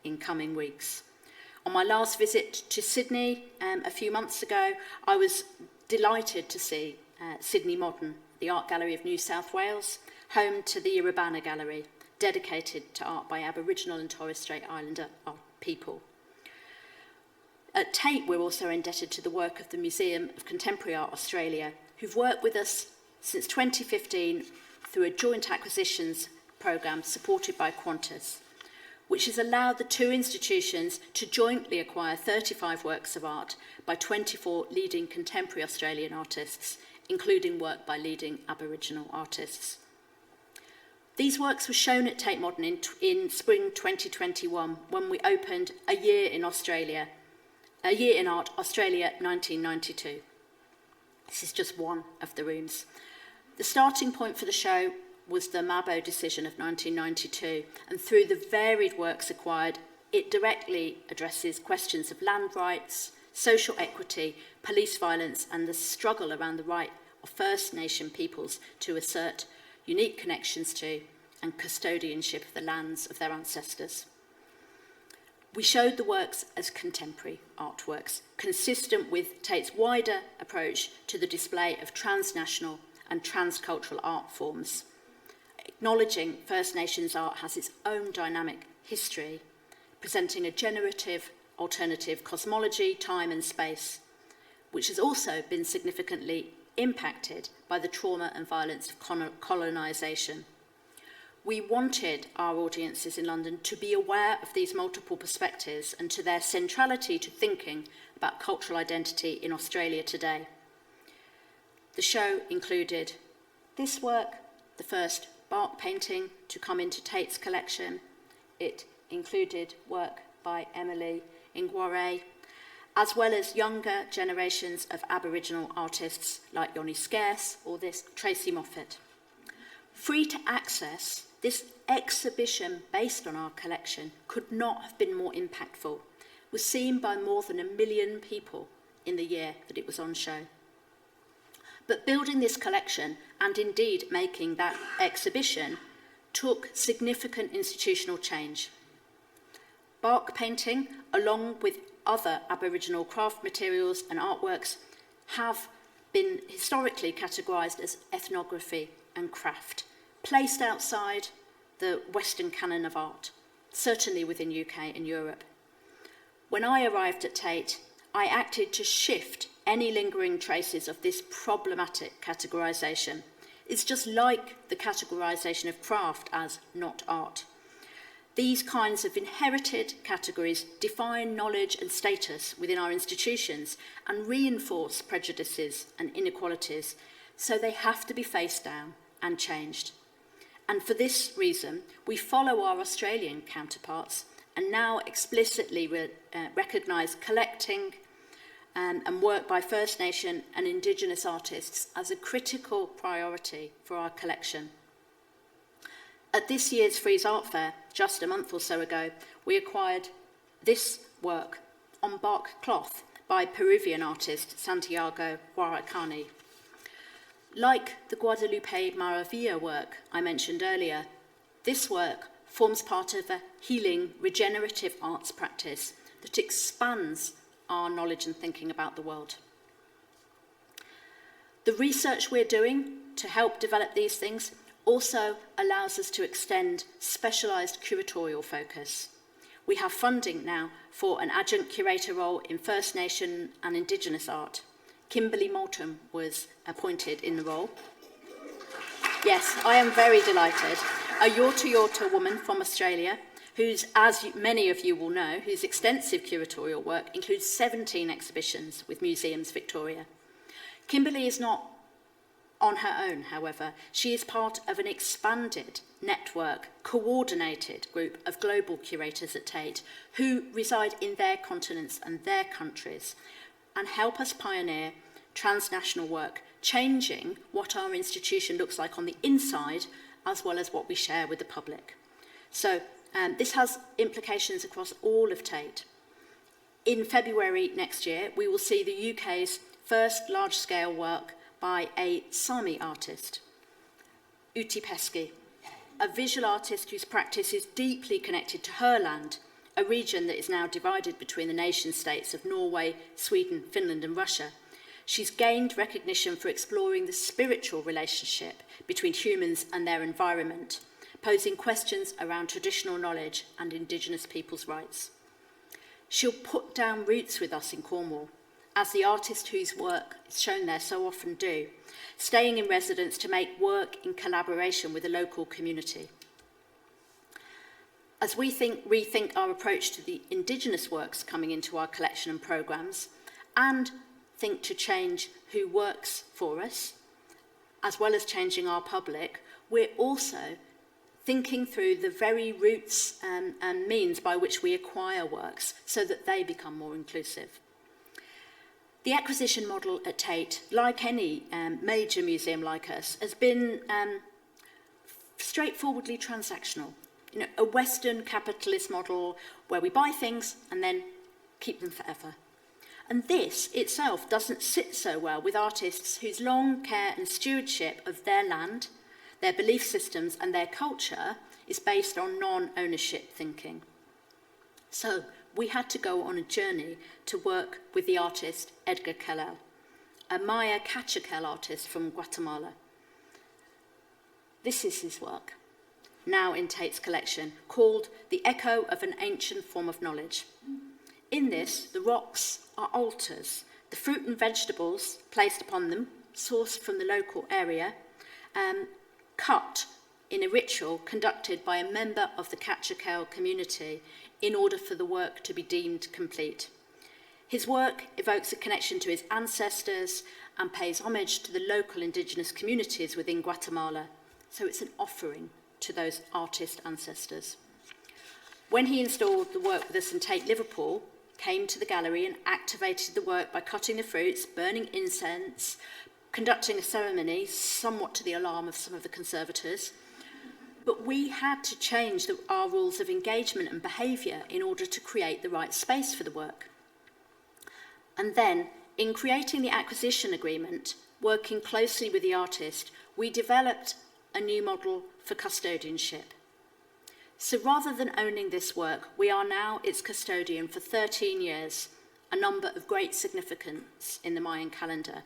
in coming weeks. On my last visit to Sydney a few months ago, I was delighted to see Sydney Modern, the Art Gallery of New South Wales, home to the Urbana Gallery, dedicated to art by Aboriginal and Torres Strait Islander people. At Tate, we're also indebted to the work of the Museum of Contemporary Art Australia, who've worked with us since 2015 through a joint acquisitions programme supported by Qantas, which has allowed the two institutions to jointly acquire 35 works of art by 24 leading contemporary Australian artists, including work by leading Aboriginal artists. These works were shown at Tate Modern in spring 2021, when we opened A Year in Art, Australia 1992. This is just one of the rooms. The starting point for the show was the Mabo decision of 1992, and through the varied works acquired, it directly addresses questions of land rights, social equity, police violence, and the struggle around the right of First Nation peoples to assert unique connections to and custodianship of the lands of their ancestors. We showed the works as contemporary artworks, consistent with Tate's wider approach to the display of transnational and transcultural art forms, acknowledging First Nations art has its own dynamic history, presenting a generative alternative cosmology, time and space, which has also been significantly impacted by the trauma and violence of colonisation. We wanted our audiences in London to be aware of these multiple perspectives and to their centrality to thinking about cultural identity in Australia today. The show included this work, the first bark painting to come into Tate's collection. It included work by Emily Ingware, as well as younger generations of Aboriginal artists like Yoni Scarce or this Tracy Moffat. Free to access, this exhibition based on our collection could not have been more impactful, was seen by more than 1 million people in the year that it was on show. But building this collection, and indeed making that exhibition, took significant institutional change. Bark painting, along with other Aboriginal craft materials and artworks, have been historically categorised as ethnography and craft, placed outside the Western canon of art, certainly within UK and Europe. When I arrived at Tate, I acted to shift any lingering traces of this problematic categorisation. It's just like the categorisation of craft as not art. These kinds of inherited categories define knowledge and status within our institutions and reinforce prejudices and inequalities, so they have to be faced down and changed. And for this reason, we follow our Australian counterparts and now explicitly recognise collecting and work by First Nation and Indigenous artists as a critical priority for our collection. At this year's Frieze Art Fair, just a month or so ago, we acquired this work on bark cloth by Peruvian artist Santiago Huaracani. Like the Guadalupe Maravilla work I mentioned earlier, this work forms part of a healing, regenerative arts practice that expands our knowledge and thinking about the world. The research we're doing to help develop these things also allows us to extend specialised curatorial focus. We have funding now for an adjunct curator role in First Nation and Indigenous art. Kimberly Moulton was appointed in the role. Yes, I am very delighted. A Yorta Yorta woman from Australia, whose, as many of you will know, whose extensive curatorial work includes 17 exhibitions with Museums Victoria. Kimberly is not on her own, however. She is part of an expanded network, coordinated group of global curators at Tate who reside in their continents and their countries and help us pioneer transnational work, changing what our institution looks like on the inside as well as what we share with the public. So this has implications across all of Tate. In February next year, we will see the UK's first large-scale work by a Sami artist, Uti Peski, a visual artist whose practice is deeply connected to her land, a region that is now divided between the nation-states of Norway, Sweden, Finland and Russia. She's gained recognition for exploring the spiritual relationship between humans and their environment, posing questions around traditional knowledge and Indigenous people's rights. She'll put down roots with us in Cornwall, as the artist whose work is shown there so often do, staying in residence to make work in collaboration with the local community. As we rethink our approach to the Indigenous works coming into our collection and programmes, and think to change who works for us, as well as changing our public, we're also thinking through the very routes and means by which we acquire works so that they become more inclusive. The acquisition model at Tate, like any major museum like us, has been straightforwardly transactional. You know, a Western capitalist model where we buy things and then keep them forever. And this itself doesn't sit so well with artists whose long care and stewardship of their land, their belief systems and their culture is based on non-ownership thinking. So we had to go on a journey to work with the artist Edgar Kellel, a Maya Cachaquel artist from Guatemala. This is his work, now in Tate's collection, called The Echo of an Ancient Form of Knowledge. In this, the rocks are altars, the fruit and vegetables placed upon them, sourced from the local area, cut in a ritual conducted by a member of the Cachaquel community in order for the work to be deemed complete. His work evokes a connection to his ancestors and pays homage to the local Indigenous communities within Guatemala. So it's an offering to those artist ancestors. When he installed the work with us in Tate Liverpool, came to the gallery and activated the work by cutting the fruits, burning incense, conducting a ceremony, somewhat to the alarm of some of the conservators. But we had to change our rules of engagement and behaviour in order to create the right space for the work. And then, in creating the acquisition agreement, working closely with the artist, we developed a new model for custodianship. So rather than owning this work, we are now its custodian for 13 years, a number of great significance in the Mayan calendar,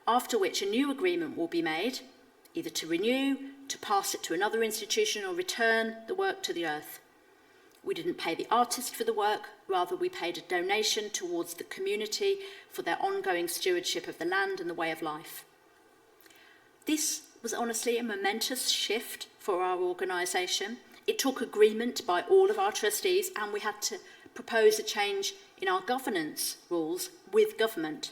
after which a new agreement will be made, either to renew, to pass it to another institution or return the work to the earth. We didn't pay the artist for the work, rather we paid a donation towards the community for their ongoing stewardship of the land and the way of life. This was honestly a momentous shift for our organisation. It took agreement by all of our trustees, and we had to propose a change in our governance rules with government.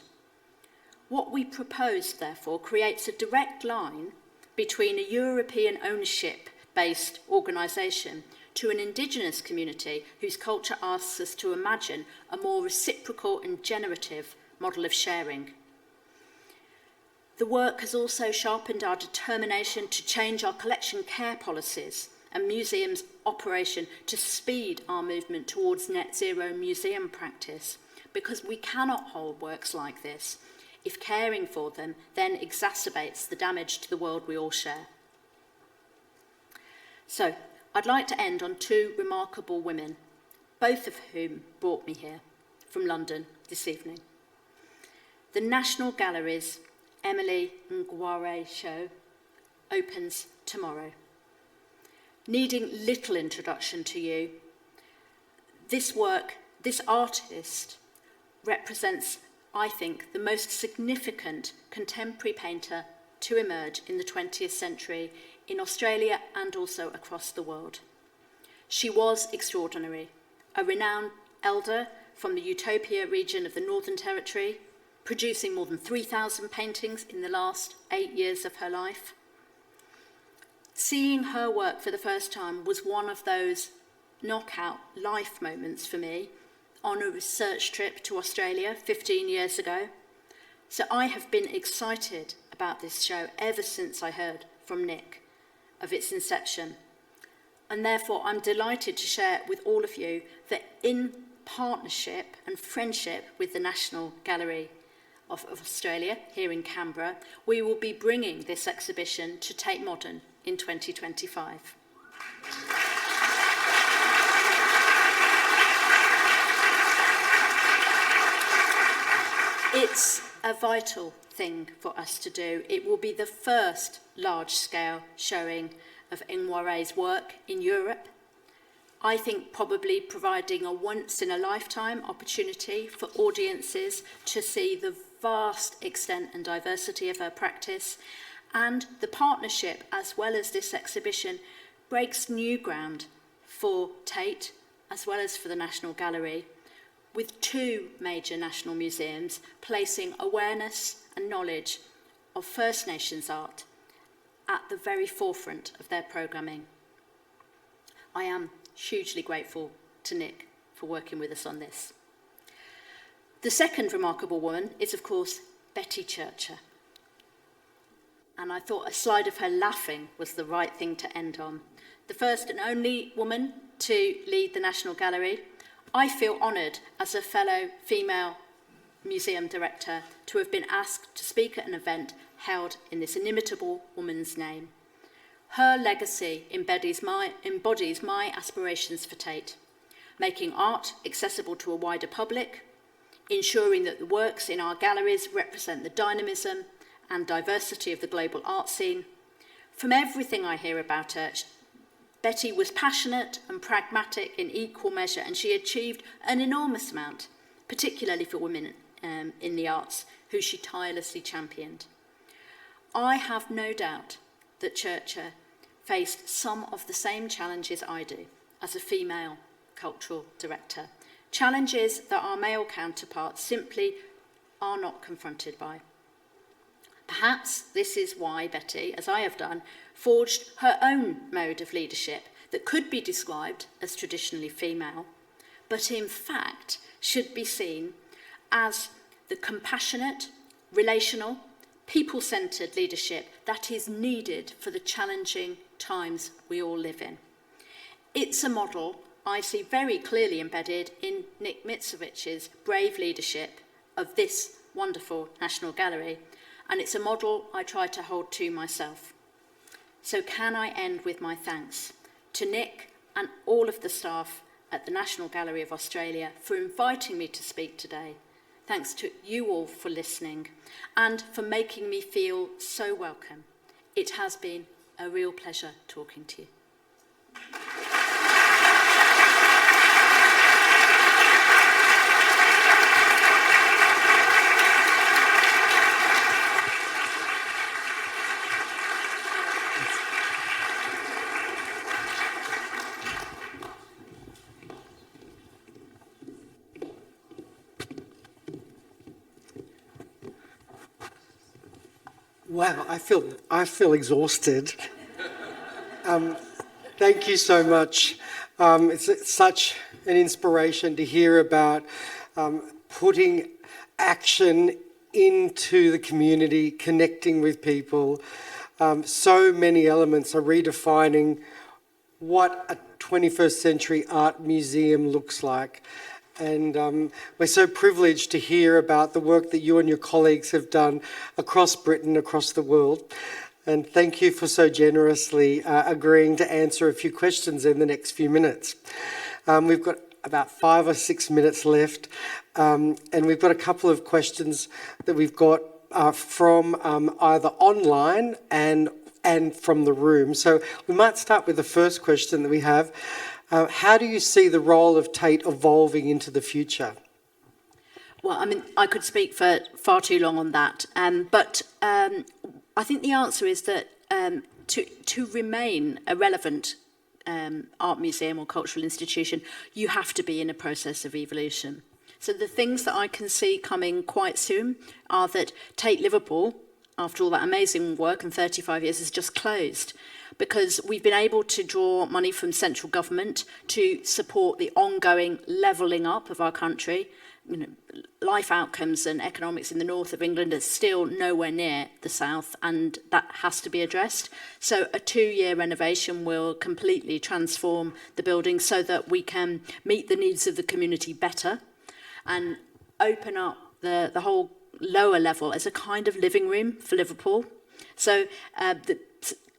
What we proposed, therefore, creates a direct line between a European ownership-based organisation to an Indigenous community whose culture asks us to imagine a more reciprocal and generative model of sharing. The work has also sharpened our determination to change our collection care policies and museums' operation to speed our movement towards net zero museum practice, because we cannot hold works like this if caring for them then exacerbates the damage to the world we all share. So, I'd like to end on two remarkable women, both of whom brought me here from London this evening. The National Gallery's Emily Ngware show opens tomorrow. Needing little introduction to you, this work, this artist represents, I think, the most significant contemporary painter to emerge in the 20th century in Australia and also across the world. She was extraordinary, a renowned elder from the Utopia region of the Northern Territory, producing more than 3,000 paintings in the last 8 years of her life. Seeing her work for the first time was one of those knockout life moments for me on a research trip to Australia 15 years ago. So I have been excited about this show ever since I heard from Nick of its inception. And therefore I'm delighted to share with all of you that in partnership and friendship with the National Gallery of Australia here in Canberra, we will be bringing this exhibition to Tate Modern in 2025. It's a vital thing for us to do. It will be the first large-scale showing of Ngware's work in Europe. I think probably providing a once-in-a-lifetime opportunity for audiences to see the vast extent and diversity of her practice, and the partnership, as well as this exhibition, breaks new ground for Tate, as well as for the National Gallery, with two major national museums placing awareness and knowledge of First Nations art at the very forefront of their programming. I am hugely grateful to Nick for working with us on this. The second remarkable woman is, of course, Betty Churcher. And I thought a slide of her laughing was the right thing to end on. The first and only woman to lead the National Gallery. I feel honoured as a fellow female museum director to have been asked to speak at an event held in this inimitable woman's name. Her legacy embodies my aspirations for Tate, making art accessible to a wider public, ensuring that the works in our galleries represent the dynamism and diversity of the global art scene. From everything I hear about her, Betty was passionate and pragmatic in equal measure, and she achieved an enormous amount, particularly for women in the arts, who she tirelessly championed. I have no doubt that Churcher faced some of the same challenges I do as a female cultural director, challenges that our male counterparts simply are not confronted by. Perhaps this is why Betty, as I have done, forged her own mode of leadership that could be described as traditionally female, but in fact should be seen as the compassionate, relational, people-centred leadership that is needed for the challenging times we all live in. It's a model I see very clearly embedded in Nick Mitsovich's brave leadership of this wonderful National Gallery, and it's a model I try to hold to myself. So can I end with my thanks to Nick and all of the staff at the National Gallery of Australia for inviting me to speak today. Thanks to you all for listening and for making me feel so welcome. It has been a real pleasure talking to you.
Wow, I feel exhausted. Thank you so much. It's such an inspiration to hear about putting action into the community, connecting with people. So many elements are redefining what a 21st century art museum looks like. And we're so privileged to hear about the work that you and your colleagues have done across Britain, across the world. And thank you for so generously agreeing to answer a few questions in the next few minutes. We've got about 5 or 6 minutes left, and we've got a couple of questions that we've got from either online and from the room. So we might start with the first question that we have. How do you see the role of Tate evolving into the future?
Well, I mean, I could speak for far too long on that, but I think the answer is that to remain a relevant art museum or cultural institution, you have to be in a process of evolution. So the things that I can see coming quite soon are that Tate Liverpool, after all that amazing work and 35 years, has just closed, because we've been able to draw money from central government to support the ongoing levelling up of our country. You know, life outcomes and economics in the north of England are still nowhere near the south, and that has to be addressed. So a 2-year renovation will completely transform the building so that we can meet the needs of the community better and open up the whole lower level as a kind of living room for Liverpool. So the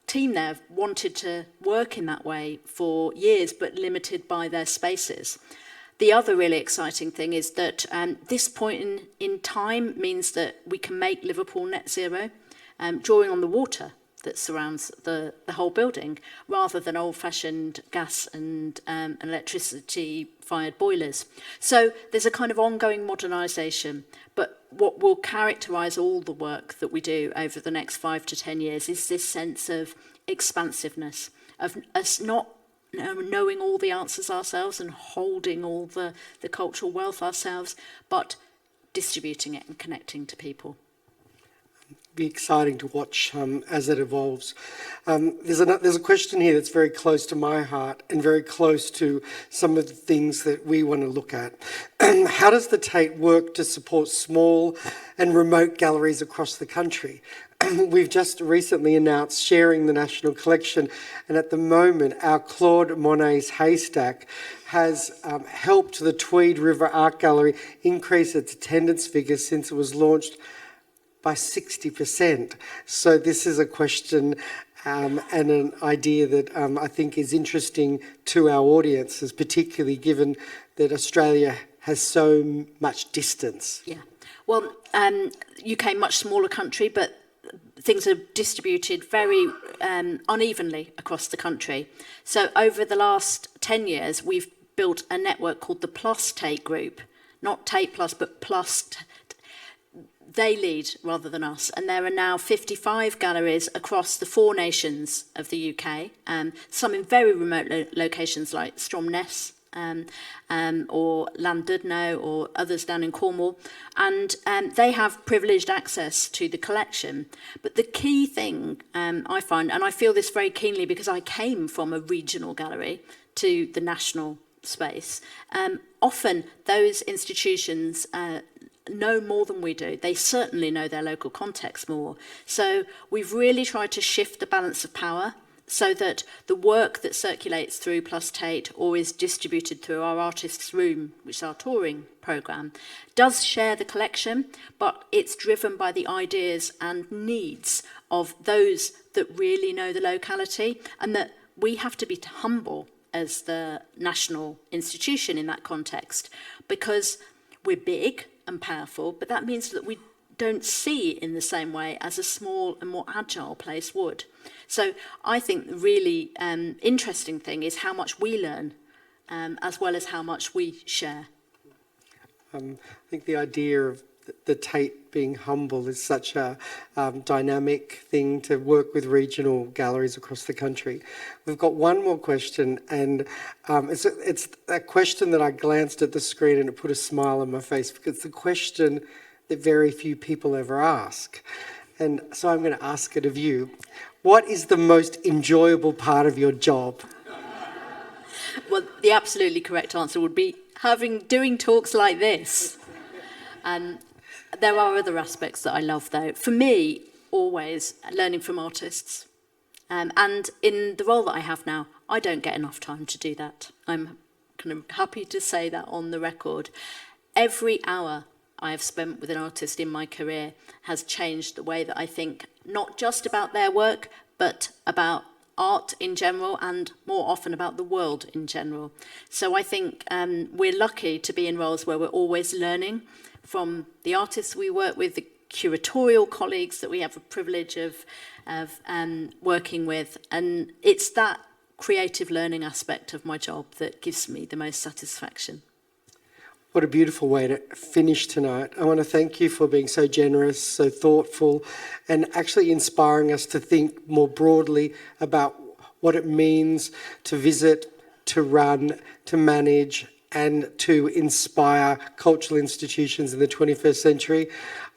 team there have wanted to work in that way for years, but limited by their spaces. The other really exciting thing is that this point in time means that we can make Liverpool net zero, drawing on the water that surrounds the whole building, rather than old-fashioned gas and electricity-fired boilers. So there's a kind of ongoing modernisation, but what will characterise all the work that we do over the next 5 to 10 years is this sense of expansiveness, of us not knowing all the answers ourselves and holding all the cultural wealth ourselves, but distributing it and connecting to people.
Be exciting to watch as it evolves. There's a question here that's very close to my heart and very close to some of the things that we want to look at. How does the Tate work to support small and remote galleries across the country? We've just recently announced sharing the National Collection, and at the moment our Claude Monet's Haystack has helped the Tweed River Art Gallery increase its attendance figures since it was launched by 60%. So this is a question and an idea that I think is interesting to our audiences, particularly given that Australia has so much distance.
Yeah, well, UK, much smaller country, but things are distributed very unevenly across the country. So over the last 10 years, we've built a network called the Plus Tate Group, not Tate Plus, but Plus. They lead rather than us, and there are now 55 galleries across the 4 nations of the UK, some in very remote locations like Stromness or Llandudno or others down in Cornwall, and they have privileged access to the collection. But the key thing I find, and I feel this very keenly because I came from a regional gallery to the national space, often those institutions know more than we do. They certainly know their local context more. So we've really tried to shift the balance of power so that the work that circulates through Plus Tate or is distributed through our Artists' Room, which is our touring programme, does share the collection, but it's driven by the ideas and needs of those that really know the locality, and that we have to be humble as the national institution in that context, because we're big and powerful, but that means that we don't see in the same way as a small and more agile place would. So I think the really interesting thing is how much we learn, as well as how much we share.
I think the idea of the Tate being humble is such a dynamic thing to work with regional galleries across the country. We've got one more question, and it's a question that I glanced at the screen and it put a smile on my face, because it's a question that very few people ever ask. And so I'm going to ask it of you. What is the most enjoyable part of your job?
Well, the absolutely correct answer would be doing talks like this. There are other aspects that I love, though. For me, always learning from artists. And in the role that I have now, I don't get enough time to do that. I'm kind of happy to say that on the record. Every hour I have spent with an artist in my career has changed the way that I think, not just about their work, but about art in general, and more often about the world in general. So I think we're lucky to be in roles where we're always learning from the artists we work with, the curatorial colleagues that we have the privilege of working with. And it's that creative learning aspect of my job that gives me the most satisfaction.
What a beautiful way to finish tonight. I want to thank you for being so generous, so thoughtful, and actually inspiring us to think more broadly about what it means to visit, to run, to manage, and to inspire cultural institutions in the 21st century.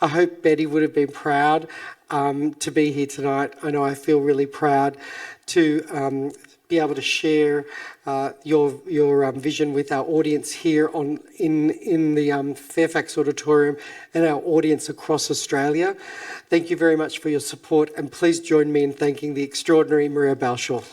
I hope Betty would have been proud to be here tonight. I know I feel really proud to be able to share your vision with our audience here in the Fairfax Auditorium and our audience across Australia. Thank you very much for your support, and please join me in thanking the extraordinary Maria Balshaw.